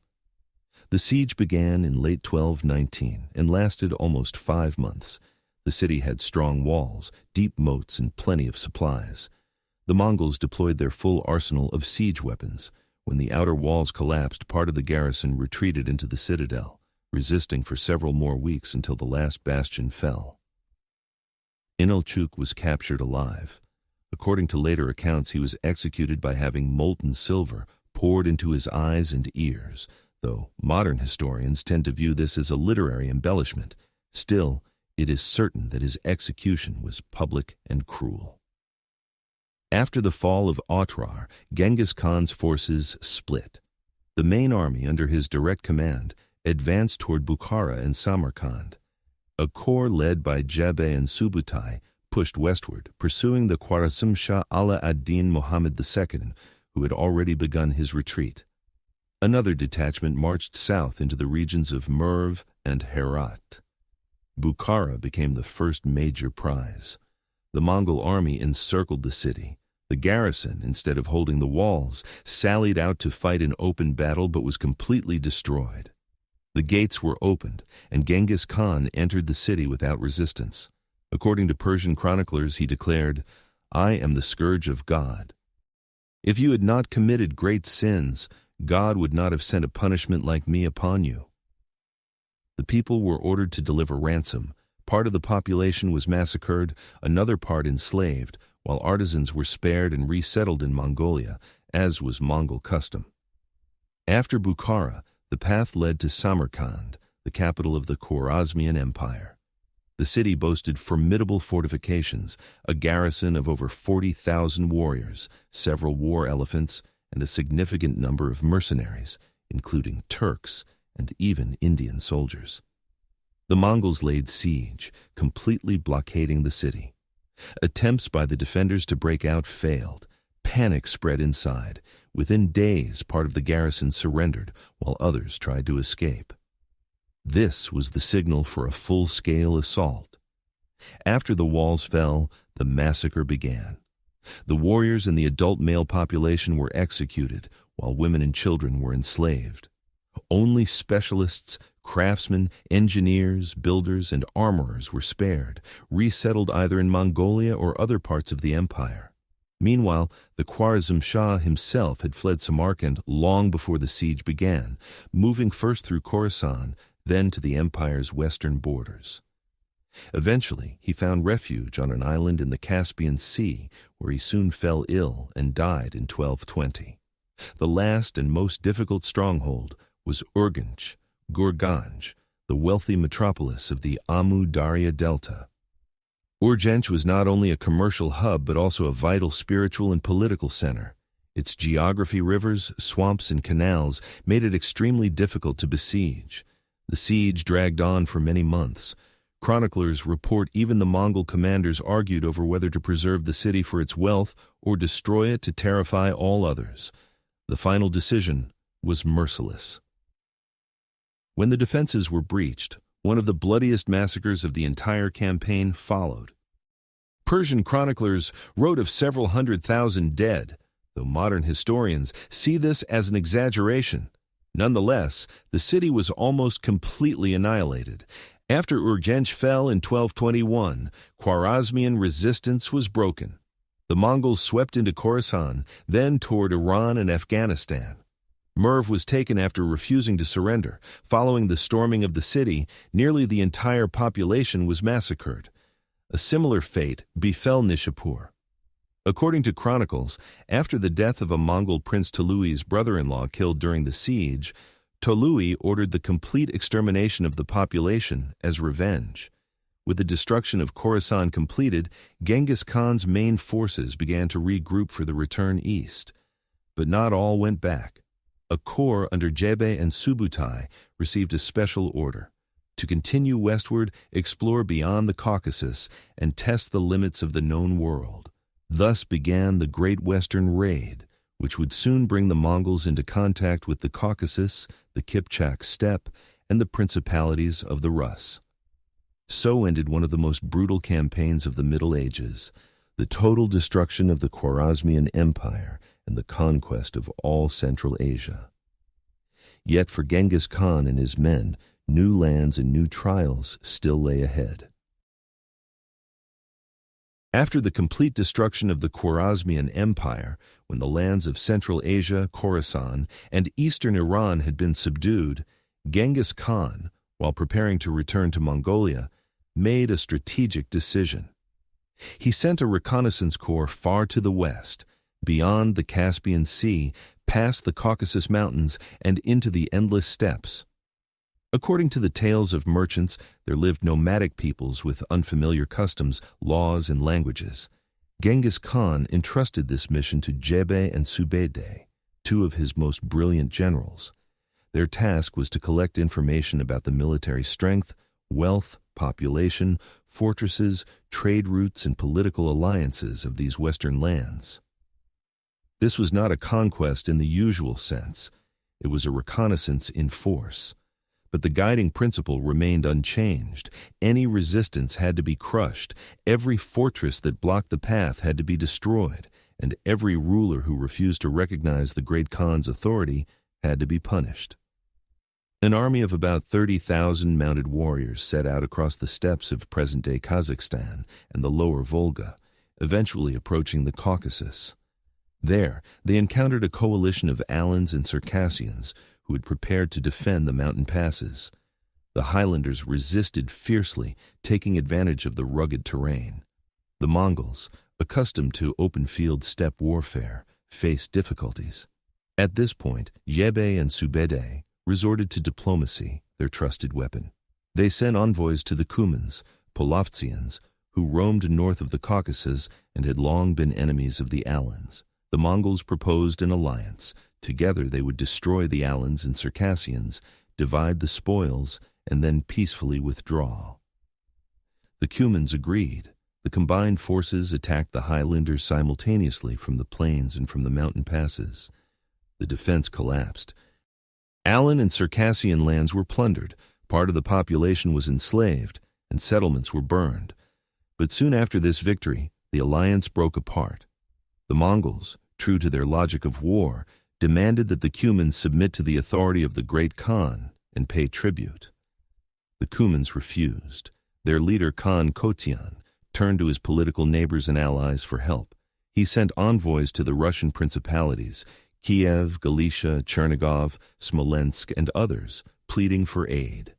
The siege began in late 1219 and lasted almost 5 months. The city had strong walls, deep moats, and plenty of supplies. The Mongols deployed their full arsenal of siege weapons. When the outer walls collapsed, part of the garrison retreated into the citadel, resisting for several more weeks until the last bastion fell. Inalchuk was captured alive. According to later accounts, he was executed by having molten silver poured into his eyes and ears, though modern historians tend to view this as a literary embellishment. Still, it is certain that his execution was public and cruel. After the fall of Otrar, Genghis Khan's forces split. The main army, under his direct command, advanced toward Bukhara and Samarkand. A corps led by Jebe and Subutai pushed westward, pursuing the Khwarazm Shah Ala ad-Din Muhammad II, who had already begun his retreat. Another detachment marched south into the regions of Merv and Herat. Bukhara became the first major prize. The Mongol army encircled the city. The garrison, instead of holding the walls, sallied out to fight an open battle but was completely destroyed. The gates were opened, and Genghis Khan entered the city without resistance. According to Persian chroniclers, he declared, "I am the scourge of God. If you had not committed great sins, God would not have sent a punishment like me upon you." The people were ordered to deliver ransom. Part of the population was massacred, another part enslaved, while artisans were spared and resettled in Mongolia, as was Mongol custom. After Bukhara, the path led to Samarkand, the capital of the Khwarazmian Empire. The city boasted formidable fortifications, a garrison of over 40,000 warriors, several war elephants, and a significant number of mercenaries, including Turks and even Indian soldiers. The Mongols laid siege, completely blockading the city. Attempts by the defenders to break out failed. Panic spread inside. Within days, part of the garrison surrendered, while others tried to escape. This was the signal for a full-scale assault. After the walls fell, the massacre began. The warriors and the adult male population were executed, while women and children were enslaved. Only specialists, craftsmen, engineers, builders, and armorers were spared, resettled either in Mongolia or other parts of the empire. Meanwhile, the Khwarazm Shah himself had fled Samarkand long before the siege began, moving first through Khorasan, then to the empire's western borders. Eventually, he found refuge on an island in the Caspian Sea, where he soon fell ill and died in 1220. The last and most difficult stronghold was Urgench, Gurganj, the wealthy metropolis of the Amu Darya Delta. Urgench was not only a commercial hub but also a vital spiritual and political center. Its geography, rivers, swamps, and canals made it extremely difficult to besiege. The siege dragged on for many months. Chroniclers report even the Mongol commanders argued over whether to preserve the city for its wealth or destroy it to terrify all others. The final decision was merciless. When the defenses were breached, one of the bloodiest massacres of the entire campaign followed. Persian chroniclers wrote of several 100,000 dead, though modern historians see this as an exaggeration. Nonetheless, the city was almost completely annihilated. After Urgench fell in 1221, Khwarazmian resistance was broken. The Mongols swept into Khorasan, then toward Iran and Afghanistan. Merv was taken after refusing to surrender. Following the storming of the city, nearly the entire population was massacred. A similar fate befell Nishapur. According to chronicles, after the death of a Mongol Prince Tolui's brother-in-law killed during the siege, Tolui ordered the complete extermination of the population as revenge. With the destruction of Khorasan completed, Genghis Khan's main forces began to regroup for the return east. But not all went back. A corps under Jebe and Subutai received a special order to continue westward, explore beyond the Caucasus, and test the limits of the known world. Thus began the Great Western Raid, which would soon bring the Mongols into contact with the Caucasus, the Kipchak steppe, and the principalities of the Rus. So ended one of the most brutal campaigns of the Middle Ages, the total destruction of the Khwarazmian Empire and the conquest of all Central Asia. Yet for Genghis Khan and his men, new lands and new trials still lay ahead. After the complete destruction of the Khwarazmian Empire, when the lands of Central Asia, Khorasan, and eastern Iran had been subdued, Genghis Khan, while preparing to return to Mongolia, made a strategic decision. He sent a reconnaissance corps far to the west, beyond the Caspian Sea, past the Caucasus Mountains, and into the endless steppes. According to the tales of merchants, there lived nomadic peoples with unfamiliar customs, laws, and languages. Genghis Khan entrusted this mission to Jebe and Subedai, two of his most brilliant generals. Their task was to collect information about the military strength, wealth, population, fortresses, trade routes, and political alliances of these western lands. This was not a conquest in the usual sense. It was a reconnaissance in force. But the guiding principle remained unchanged. Any resistance had to be crushed, every fortress that blocked the path had to be destroyed, and every ruler who refused to recognize the Great Khan's authority had to be punished. An army of about 30,000 mounted warriors set out across the steppes of present-day Kazakhstan and the lower Volga, eventually approaching the Caucasus. There, they encountered a coalition of Alans and Circassians who had prepared to defend the mountain passes. The Highlanders resisted fiercely, taking advantage of the rugged terrain. The Mongols, accustomed to open-field steppe warfare, faced difficulties. At this point, Jebe and Subedai resorted to diplomacy, their trusted weapon. They sent envoys to the Cumans, Polovtsians, who roamed north of the Caucasus and had long been enemies of the Alans. The Mongols proposed an alliance. Together they would destroy the Alans and Circassians, divide the spoils, and then peacefully withdraw. The Cumans agreed. The combined forces attacked the Highlanders simultaneously from the plains and from the mountain passes. The defense collapsed. Alan and Circassian lands were plundered, part of the population was enslaved, and settlements were burned. But soon after this victory, the alliance broke apart. The Mongols, true to their logic of war, demanded that the Cumans submit to the authority of the Great Khan and pay tribute. The Cumans refused. Their leader, Khan Kotian, turned to his political neighbors and allies for help. He sent envoys to the Russian principalities, Kiev, Galicia, Chernigov, Smolensk, and others, pleading for aid.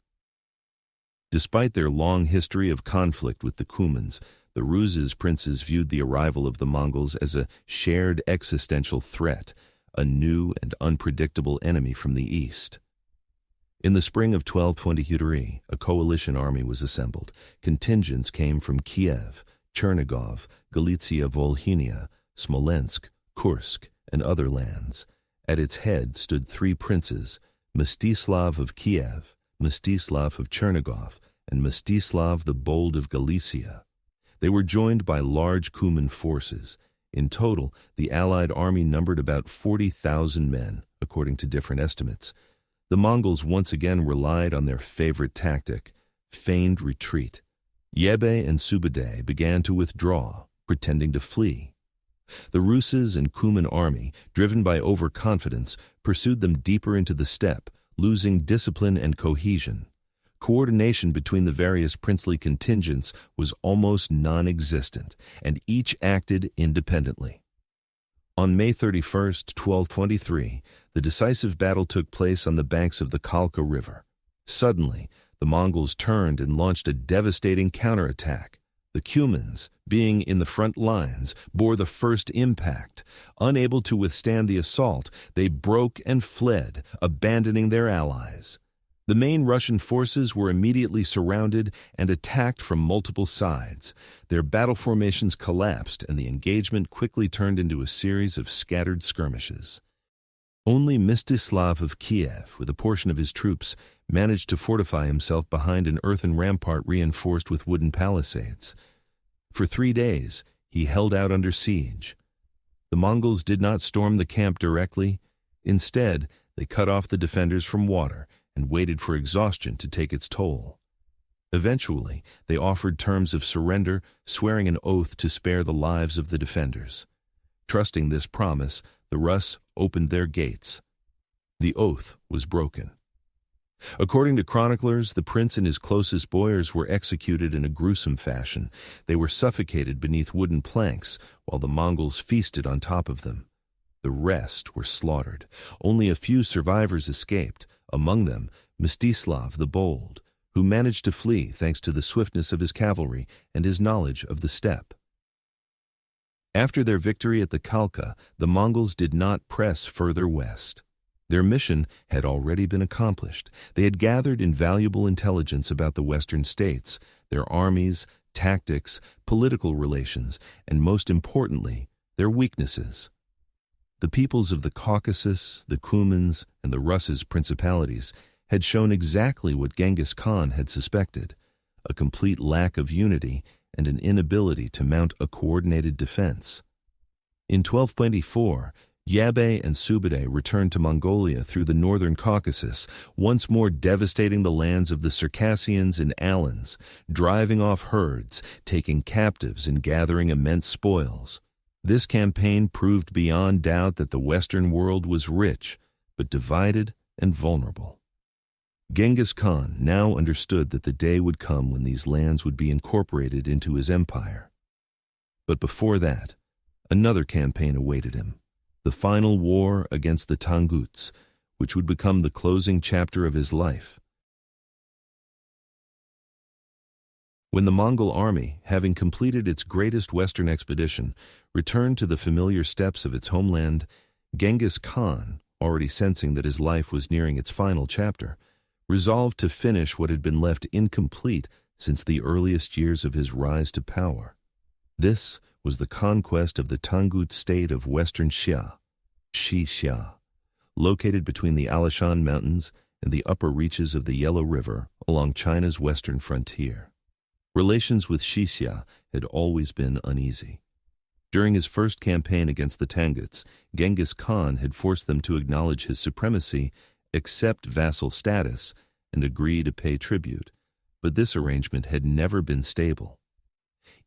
Despite their long history of conflict with the Cumans, the Ruz's princes viewed the arrival of the Mongols as a shared existential threat, a new and unpredictable enemy from the east. In the spring of 1223, a coalition army was assembled. Contingents came from Kiev, Chernigov, Galicia Volhynia, Smolensk, Kursk, and other lands. At its head stood three princes, Mstislav of Kiev, Mstislav of Chernigov, and Mstislav the Bold of Galicia. They were joined by large Cuman forces. In total, the Allied army numbered about 40,000 men, according to different estimates. The Mongols once again relied on their favorite tactic, feigned retreat. Yebe and Subadai began to withdraw, pretending to flee. The Ruses and Cuman army, driven by overconfidence, pursued them deeper into the steppe, losing discipline and cohesion. Coordination between the various princely contingents was almost non-existent, and each acted independently. On May 31, 1223, the decisive battle took place on the banks of the Khalkha River. Suddenly, the Mongols turned and launched a devastating counterattack. The Cumans, being in the front lines, bore the first impact. Unable to withstand the assault, they broke and fled, abandoning their allies. The main Russian forces were immediately surrounded and attacked from multiple sides. Their battle formations collapsed, and the engagement quickly turned into a series of scattered skirmishes. Only Mstislav of Kiev, with a portion of his troops, managed to fortify himself behind an earthen rampart reinforced with wooden palisades. For 3 days, he held out under siege. The Mongols did not storm the camp directly. Instead, they cut off the defenders from water and waited for exhaustion to take its toll. Eventually, they offered terms of surrender, swearing an oath to spare the lives of the defenders. Trusting this promise, the Rus opened their gates. The oath was broken. According to chroniclers, the prince and his closest boyars were executed in a gruesome fashion. They were suffocated beneath wooden planks, while the Mongols feasted on top of them. The rest were slaughtered. Only a few survivors escaped, among them Mstislav the Bold, who managed to flee thanks to the swiftness of his cavalry and his knowledge of the steppe. After their victory at the Khalkha, the Mongols did not press further west. Their mission had already been accomplished. They had gathered invaluable intelligence about the western states, their armies, tactics, political relations, and most importantly, their weaknesses. The peoples of the Caucasus, the Cumans, and the Russes principalities had shown exactly what Genghis Khan had suspected, a complete lack of unity and an inability to mount a coordinated defense. In 1224, Yebe and Subadai returned to Mongolia through the northern Caucasus, once more devastating the lands of the Circassians and Alans, driving off herds, taking captives, and gathering immense spoils. This campaign proved beyond doubt that the Western world was rich, but divided and vulnerable. Genghis Khan now understood that the day would come when these lands would be incorporated into his empire. But before that, another campaign awaited him, the final war against the Tanguts, which would become the closing chapter of his life. When the Mongol army, having completed its greatest western expedition, returned to the familiar steppes of its homeland, Genghis Khan, already sensing that his life was nearing its final chapter, resolved to finish what had been left incomplete since the earliest years of his rise to power. This was the conquest of the Tangut state of western Xia, Xia, located between the Alishan Mountains and the upper reaches of the Yellow River along China's western frontier. Relations with Xia had always been uneasy. During his first campaign against the Tanguts, Genghis Khan had forced them to acknowledge his supremacy, accept vassal status, and agree to pay tribute, but this arrangement had never been stable.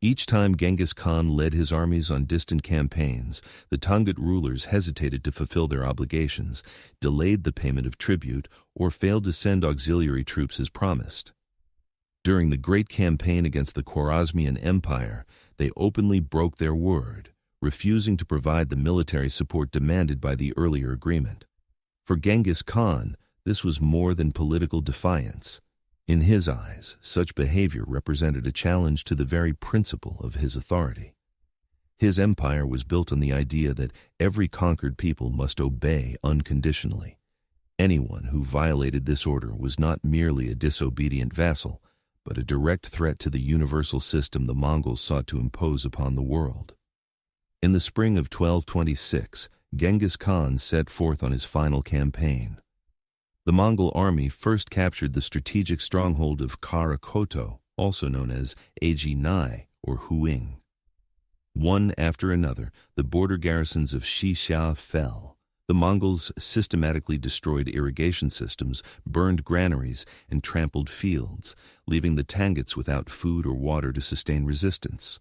Each time Genghis Khan led his armies on distant campaigns, the Tangut rulers hesitated to fulfill their obligations, delayed the payment of tribute, or failed to send auxiliary troops as promised. During the great campaign against the Khwarazmian Empire, they openly broke their word, refusing to provide the military support demanded by the earlier agreement. For Genghis Khan, this was more than political defiance. In his eyes, such behavior represented a challenge to the very principle of his authority. His empire was built on the idea that every conquered people must obey unconditionally. Anyone who violated this order was not merely a disobedient vassal, but a direct threat to the universal system the Mongols sought to impose upon the world. In the spring of 1226, Genghis Khan set forth on his final campaign. The Mongol army first captured the strategic stronghold of Kara-Khitans, also known as Agi-Nai or Huing. One after another, the border garrisons of Xia fell. The Mongols systematically destroyed irrigation systems, burned granaries, and trampled fields, leaving the Tanguts without food or water to sustain resistance.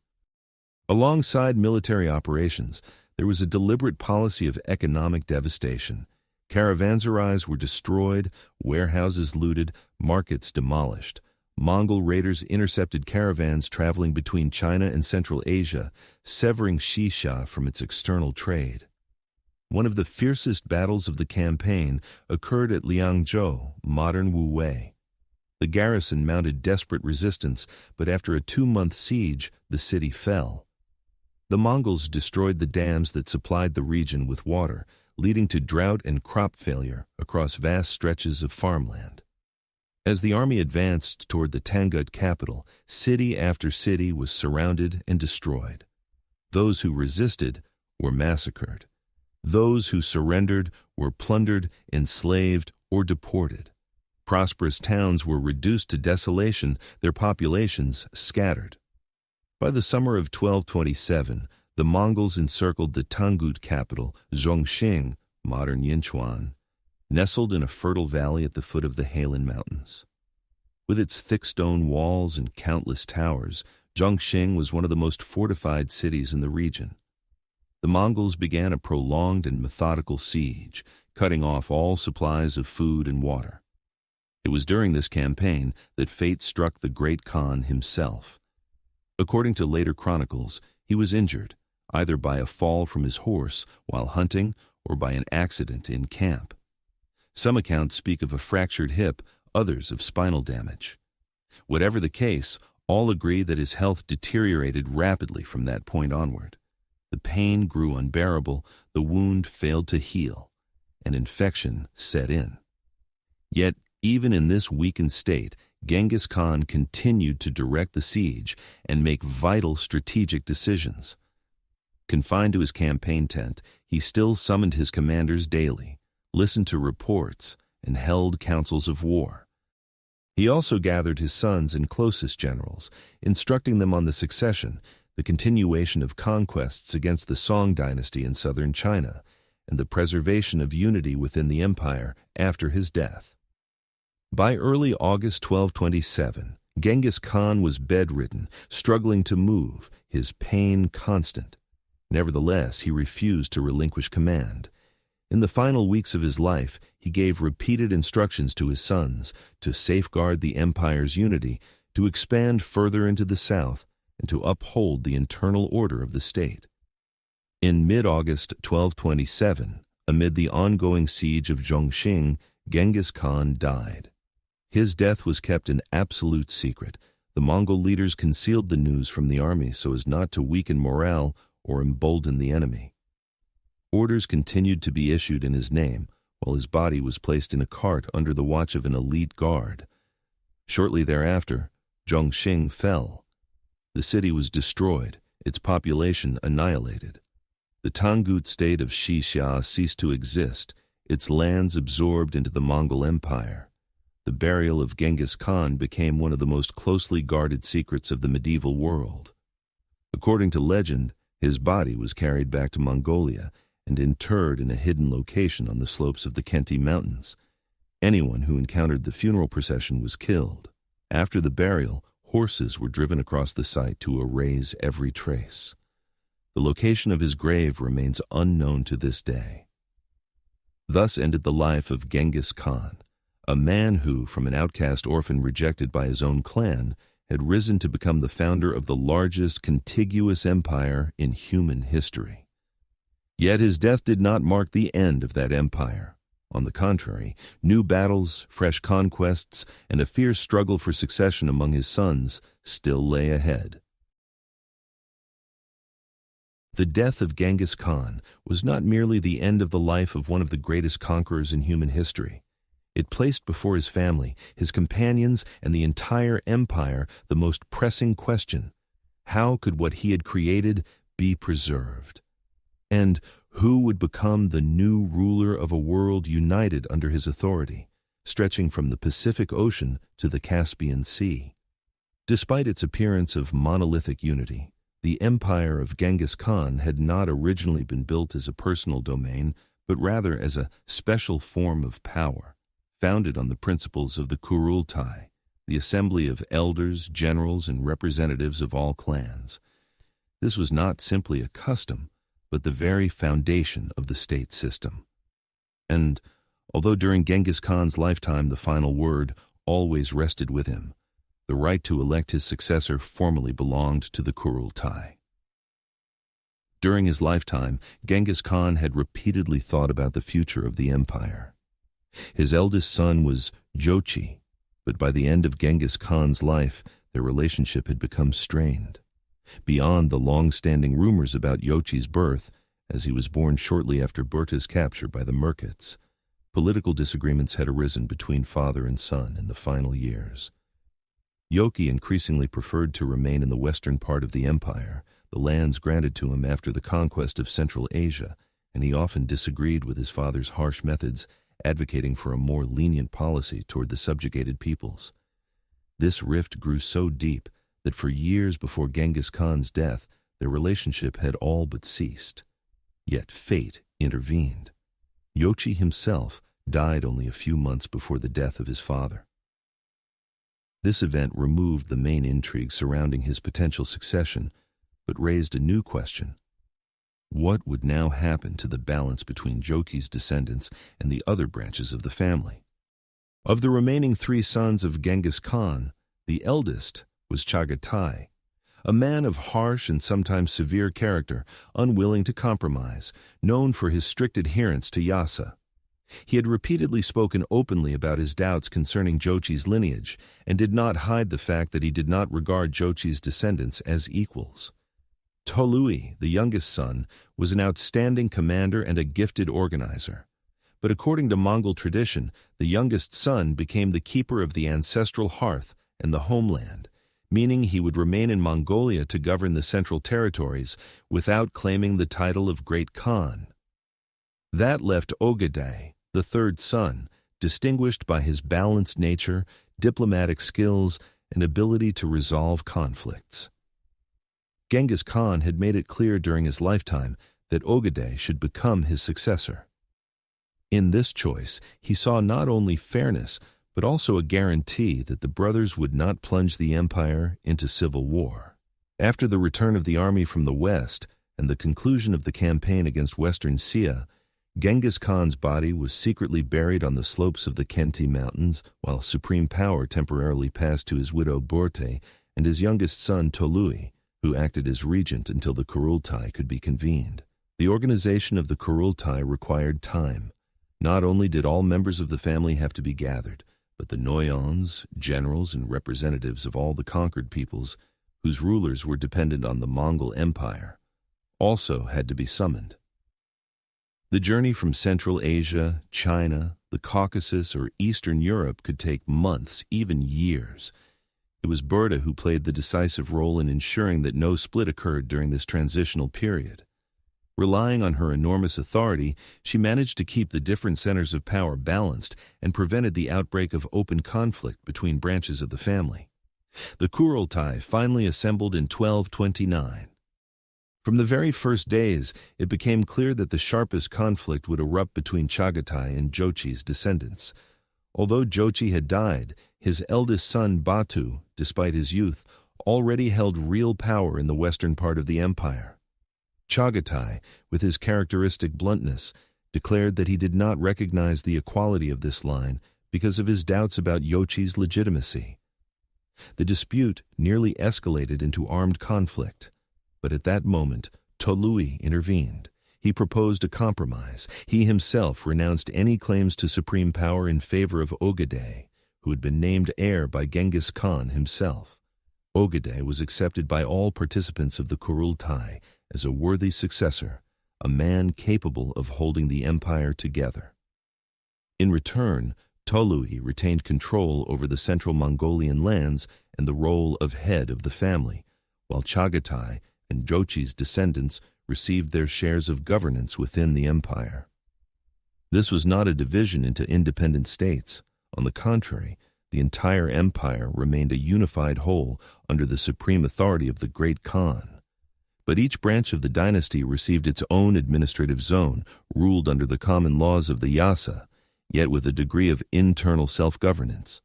Alongside military operations, there was a deliberate policy of economic devastation. Caravanserais were destroyed, warehouses looted, markets demolished. Mongol raiders intercepted caravans traveling between China and Central Asia, severing Xisha from its external trade. One of the fiercest battles of the campaign occurred at Liangzhou, modern Wuwei. The garrison mounted desperate resistance, but after a 2-month siege, the city fell. The Mongols destroyed the dams that supplied the region with water, leading to drought and crop failure across vast stretches of farmland. As the army advanced toward the Tangut capital, city after city was surrounded and destroyed. Those who resisted were massacred. Those who surrendered were plundered, enslaved, or deported. Prosperous towns were reduced to desolation, their populations scattered. By the summer of 1227, the Mongols encircled the Tangut capital, Zhongxing, modern Yinchuan, nestled in a fertile valley at the foot of the Helan Mountains. With its thick stone walls and countless towers, Zhongxing was one of the most fortified cities in the region. The Mongols began a prolonged and methodical siege, cutting off all supplies of food and water. It was during this campaign that fate struck the great Khan himself. According to later chronicles, he was injured, either by a fall from his horse while hunting or by an accident in camp. Some accounts speak of a fractured hip, others of spinal damage. Whatever the case, all agree that his health deteriorated rapidly from that point onward. The pain grew unbearable, the wound failed to heal, and infection set in. Yet, even in this weakened state, Genghis Khan continued to direct the siege and make vital strategic decisions. Confined to his campaign tent, he still summoned his commanders daily, listened to reports, and held councils of war. He also gathered his sons and closest generals, instructing them on the succession, the continuation of conquests against the Song dynasty in southern China, and the preservation of unity within the empire after his death. By early August 1227, Genghis Khan was bedridden, struggling to move, his pain constant. Nevertheless, he refused to relinquish command. In the final weeks of his life, he gave repeated instructions to his sons to safeguard the empire's unity, to expand further into the south, and to uphold the internal order of the state. In mid-August 1227, amid the ongoing siege of Zhongxing, Genghis Khan died. His death was kept an absolute secret. The Mongol leaders concealed the news from the army so as not to weaken morale or embolden the enemy. Orders continued to be issued in his name, while his body was placed in a cart under the watch of an elite guard. Shortly thereafter, Zhongxing fell. The city was destroyed, its population annihilated. The Tangut state of Xisha ceased to exist, its lands absorbed into the Mongol Empire. The burial of Genghis Khan became one of the most closely guarded secrets of the medieval world. According to legend, his body was carried back to Mongolia and interred in a hidden location on the slopes of the Khenti Mountains. Anyone who encountered the funeral procession was killed. After the burial, horses were driven across the site to erase every trace. The location of his grave remains unknown to this day. Thus ended the life of Genghis Khan, a man who, from an outcast orphan rejected by his own clan, had risen to become the founder of the largest contiguous empire in human history. Yet his death did not mark the end of that empire. On the contrary, new battles, fresh conquests, and a fierce struggle for succession among his sons still lay ahead. The death of Genghis Khan was not merely the end of the life of one of the greatest conquerors in human history. It placed before his family, his companions, and the entire empire the most pressing question: how could what he had created be preserved? And who would become the new ruler of a world united under his authority, stretching from the Pacific Ocean to the Caspian Sea? Despite its appearance of monolithic unity, the empire of Genghis Khan had not originally been built as a personal domain, but rather as a special form of power, founded on the principles of the Kurultai, the assembly of elders, generals, and representatives of all clans. This was not simply a custom, but the very foundation of the state system. And although during Genghis Khan's lifetime the final word always rested with him, the right to elect his successor formally belonged to the Kurultai. During his lifetime, Genghis Khan had repeatedly thought about the future of the empire. His eldest son was Jochi, but by the end of Genghis Khan's life, their relationship had become strained. Beyond the long-standing rumors about Jochi's birth, as he was born shortly after Burta's capture by the Merkits, political disagreements had arisen between father and son in the final years. Jochi increasingly preferred to remain in the western part of the empire, the lands granted to him after the conquest of Central Asia, and he often disagreed with his father's harsh methods, advocating for a more lenient policy toward the subjugated peoples. This rift grew so deep that for years before Genghis Khan's death, their relationship had all but ceased. Yet fate intervened. Jochi himself died only a few months before the death of his father. This event removed the main intrigue surrounding his potential succession, but raised a new question. What would now happen to the balance between Jochi's descendants and the other branches of the family? Of the remaining 3 sons of Genghis Khan, the eldest was Chagatai, a man of harsh and sometimes severe character, unwilling to compromise, known for his strict adherence to Yassa. He had repeatedly spoken openly about his doubts concerning Jochi's lineage and did not hide the fact that he did not regard Jochi's descendants as equals. Tolui, the youngest son, was an outstanding commander and a gifted organizer. But according to Mongol tradition, the youngest son became the keeper of the ancestral hearth and the homeland, meaning he would remain in Mongolia to govern the central territories without claiming the title of Great Khan. That left Ogedai, the 3rd son, distinguished by his balanced nature, diplomatic skills, and ability to resolve conflicts. Genghis Khan had made it clear during his lifetime that Ogedai should become his successor. In this choice, he saw not only fairness, but also a guarantee that the brothers would not plunge the empire into civil war. After the return of the army from the west and the conclusion of the campaign against western Sia, Genghis Khan's body was secretly buried on the slopes of the Khenti Mountains, while supreme power temporarily passed to his widow Borte and his youngest son Tolui, who acted as regent until the Kurultai could be convened. The organization of the Kurultai required time. Not only did all members of the family have to be gathered, but the noyons, generals, and representatives of all the conquered peoples, whose rulers were dependent on the Mongol Empire, also had to be summoned. The journey from Central Asia, China, the Caucasus, or Eastern Europe could take months, even years. It was Berta who played the decisive role in ensuring that no split occurred during this transitional period. Relying on her enormous authority, she managed to keep the different centers of power balanced and prevented the outbreak of open conflict between branches of the family. The Kurultai finally assembled in 1229. From the very first days, it became clear that the sharpest conflict would erupt between Chagatai and Jochi's descendants. Although Jochi had died, his eldest son Batu, despite his youth, already held real power in the western part of the empire. Chagatai, with his characteristic bluntness, declared that he did not recognize the equality of this line because of his doubts about Jochi's legitimacy. The dispute nearly escalated into armed conflict, but at that moment, Tolui intervened. He proposed a compromise. He himself renounced any claims to supreme power in favor of Ogedai, who had been named heir by Genghis Khan himself. Ogedai was accepted by all participants of the Kurultai as a worthy successor, a man capable of holding the empire together. In return, Tolui retained control over the central Mongolian lands and the role of head of the family, while Chagatai and Jochi's descendants received their shares of governance within the empire. This was not a division into independent states. On the contrary, the entire empire remained a unified whole under the supreme authority of the Great Khan. But each branch of the dynasty received its own administrative zone, ruled under the common laws of the Yassa, yet with a degree of internal self-governance.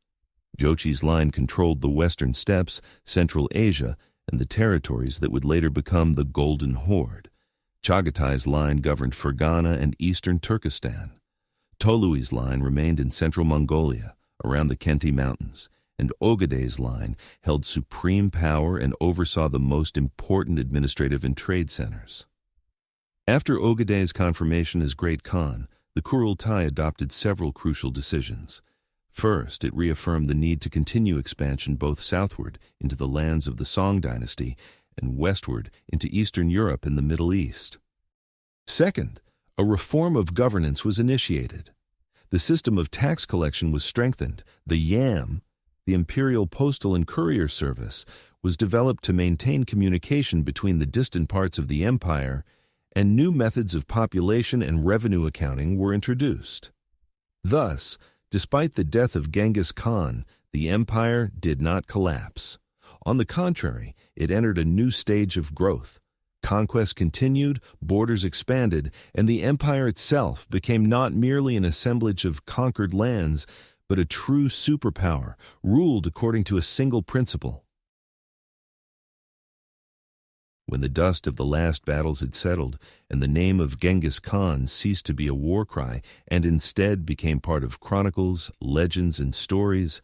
Jochi's line controlled the western steppes, Central Asia, and the territories that would later become the Golden Horde. Chaghatay's line governed Fergana and eastern Turkestan. Tolui's line remained in central Mongolia, around the Khenti Mountains, and Ogeday's line held supreme power and oversaw the most important administrative and trade centers. After Ogeday's confirmation as Great Khan, the Kurultai adopted several crucial decisions. First, it reaffirmed the need to continue expansion both southward into the lands of the Song dynasty and westward into Eastern Europe and the Middle East. Second, a reform of governance was initiated. The system of tax collection was strengthened. The YAM, the Imperial Postal and Courier Service, was developed to maintain communication between the distant parts of the empire, and new methods of population and revenue accounting were introduced. Thus, despite the death of Genghis Khan, the empire did not collapse. On the contrary, it entered a new stage of growth. Conquest continued, borders expanded, and the empire itself became not merely an assemblage of conquered lands, but a true superpower, ruled according to a single principle. When the dust of the last battles had settled, and the name of Genghis Khan ceased to be a war cry and instead became part of chronicles, legends, and stories,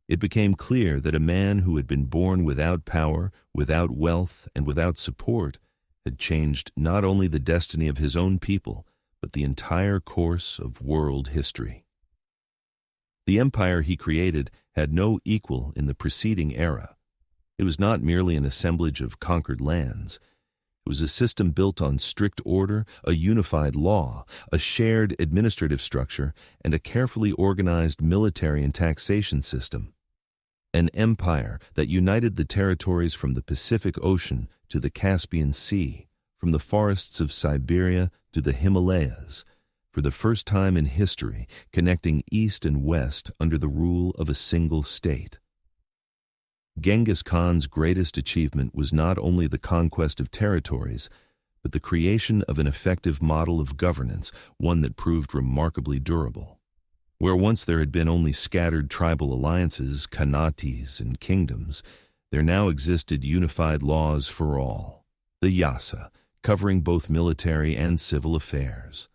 it became clear that a man who had been born without power, without wealth, and without support had changed not only the destiny of his own people, but the entire course of world history. The empire he created had no equal in the preceding era. It was not merely an assemblage of conquered lands. It was a system built on strict order, a unified law, a shared administrative structure, and a carefully organized military and taxation system. An empire that united the territories from the Pacific Ocean to the Caspian Sea, from the forests of Siberia to the Himalayas, for the first time in history, connecting east and west under the rule of a single state. Genghis Khan's greatest achievement was not only the conquest of territories, but the creation of an effective model of governance, one that proved remarkably durable. Where once there had been only scattered tribal alliances, khanates, and kingdoms, there now existed unified laws for all. The Yassa, covering both military and civil affairs.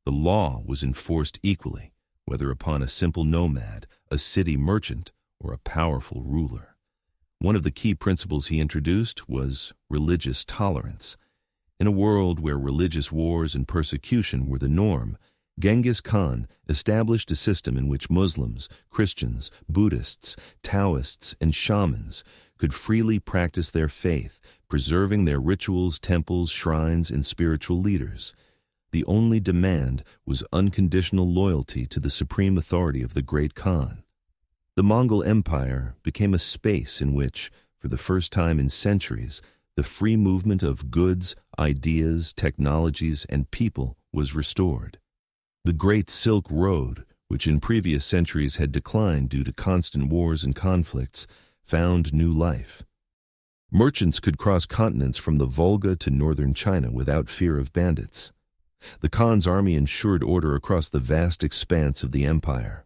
The law was enforced equally, whether upon a simple nomad, a city merchant, or a powerful ruler. One of the key principles he introduced was religious tolerance. In a world where religious wars and persecution were the norm, Genghis Khan established a system in which Muslims, Christians, Buddhists, Taoists, and shamans could freely practice their faith, preserving their rituals, temples, shrines, and spiritual leaders. The only demand was unconditional loyalty to the supreme authority of the Great Khan. The Mongol Empire became a space in which, for the first time in centuries, the free movement of goods, ideas, technologies, and people was restored. The Great Silk Road, which in previous centuries had declined due to constant wars and conflicts, found new life. Merchants could cross continents from the Volga to northern China without fear of bandits. The Khan's army ensured order across the vast expanse of the empire.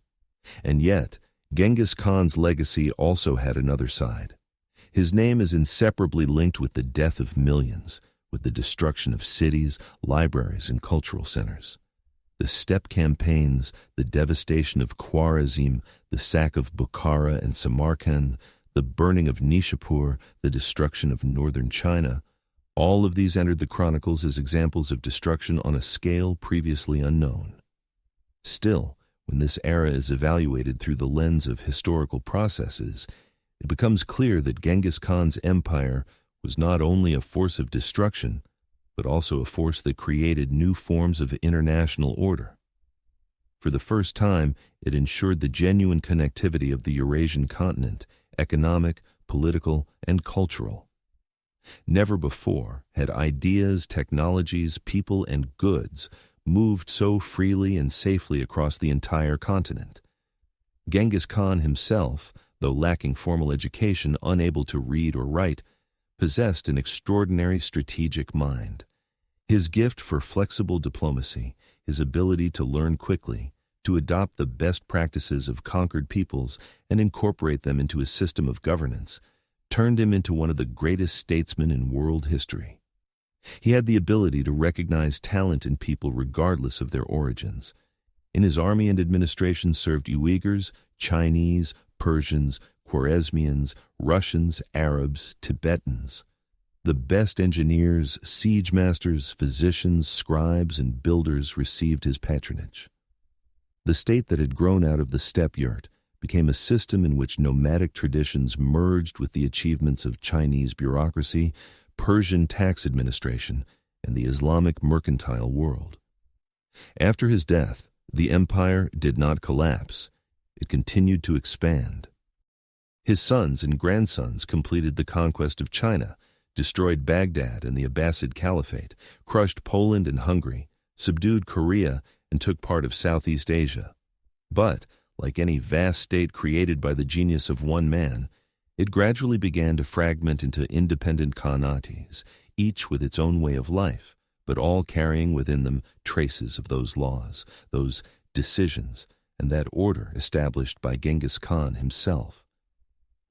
And yet, Genghis Khan's legacy also had another side. His name is inseparably linked with the death of millions, with the destruction of cities, libraries, and cultural centers. The steppe campaigns, the devastation of Khwarazm, the sack of Bukhara and Samarkand, the burning of Nishapur, the destruction of northern China, all of these entered the chronicles as examples of destruction on a scale previously unknown. Still, when this era is evaluated through the lens of historical processes, it becomes clear that Genghis Khan's empire was not only a force of destruction, but also a force that created new forms of international order. For the first time, it ensured the genuine connectivity of the Eurasian continent, economic, political, and cultural. Never before had ideas, technologies, people, and goods moved so freely and safely across the entire continent. Genghis Khan himself, though lacking formal education, unable to read or write, possessed an extraordinary strategic mind. His gift for flexible diplomacy, his ability to learn quickly, to adopt the best practices of conquered peoples and incorporate them into his system of governance, turned him into one of the greatest statesmen in world history. He had the ability to recognize talent in people regardless of their origins. In his army and administration served Uyghurs, Chinese, Persians, Khwarezmians, Russians, Arabs, Tibetans. The best engineers, siege masters, physicians, scribes, and builders received his patronage. The state that had grown out of the steppe yurt became a system in which nomadic traditions merged with the achievements of Chinese bureaucracy, Persian tax administration, and the Islamic mercantile world. After his death, the empire did not collapse. It continued to expand. His sons and grandsons completed the conquest of China, destroyed Baghdad and the Abbasid Caliphate, crushed Poland and Hungary, subdued Korea, and took part of Southeast Asia. But, like any vast state created by the genius of one man, it gradually began to fragment into independent khanates, each with its own way of life, but all carrying within them traces of those laws, those decisions, and that order established by Genghis Khan himself.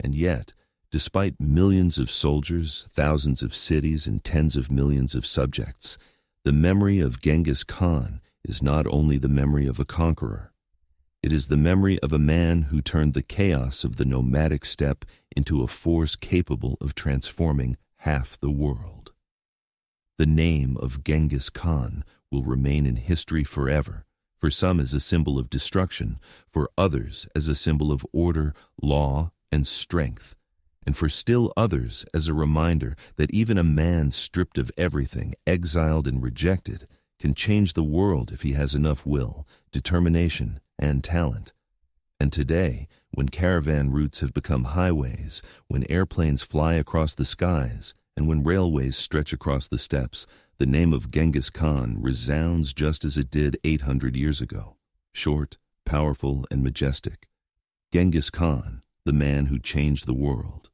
And yet, despite millions of soldiers, thousands of cities, and tens of millions of subjects, the memory of Genghis Khan is not only the memory of a conqueror. It is the memory of a man who turned the chaos of the nomadic steppe into a force capable of transforming half the world. The name of Genghis Khan will remain in history forever, for some as a symbol of destruction, for others as a symbol of order, law, and strength, and for still others as a reminder that even a man stripped of everything, exiled and rejected, can change the world if he has enough will, determination, and talent. And today, when caravan routes have become highways, when airplanes fly across the skies, and when railways stretch across the steppes, the name of Genghis Khan resounds just as it did 800 years ago, short, powerful, and majestic. Genghis Khan, the man who changed the world.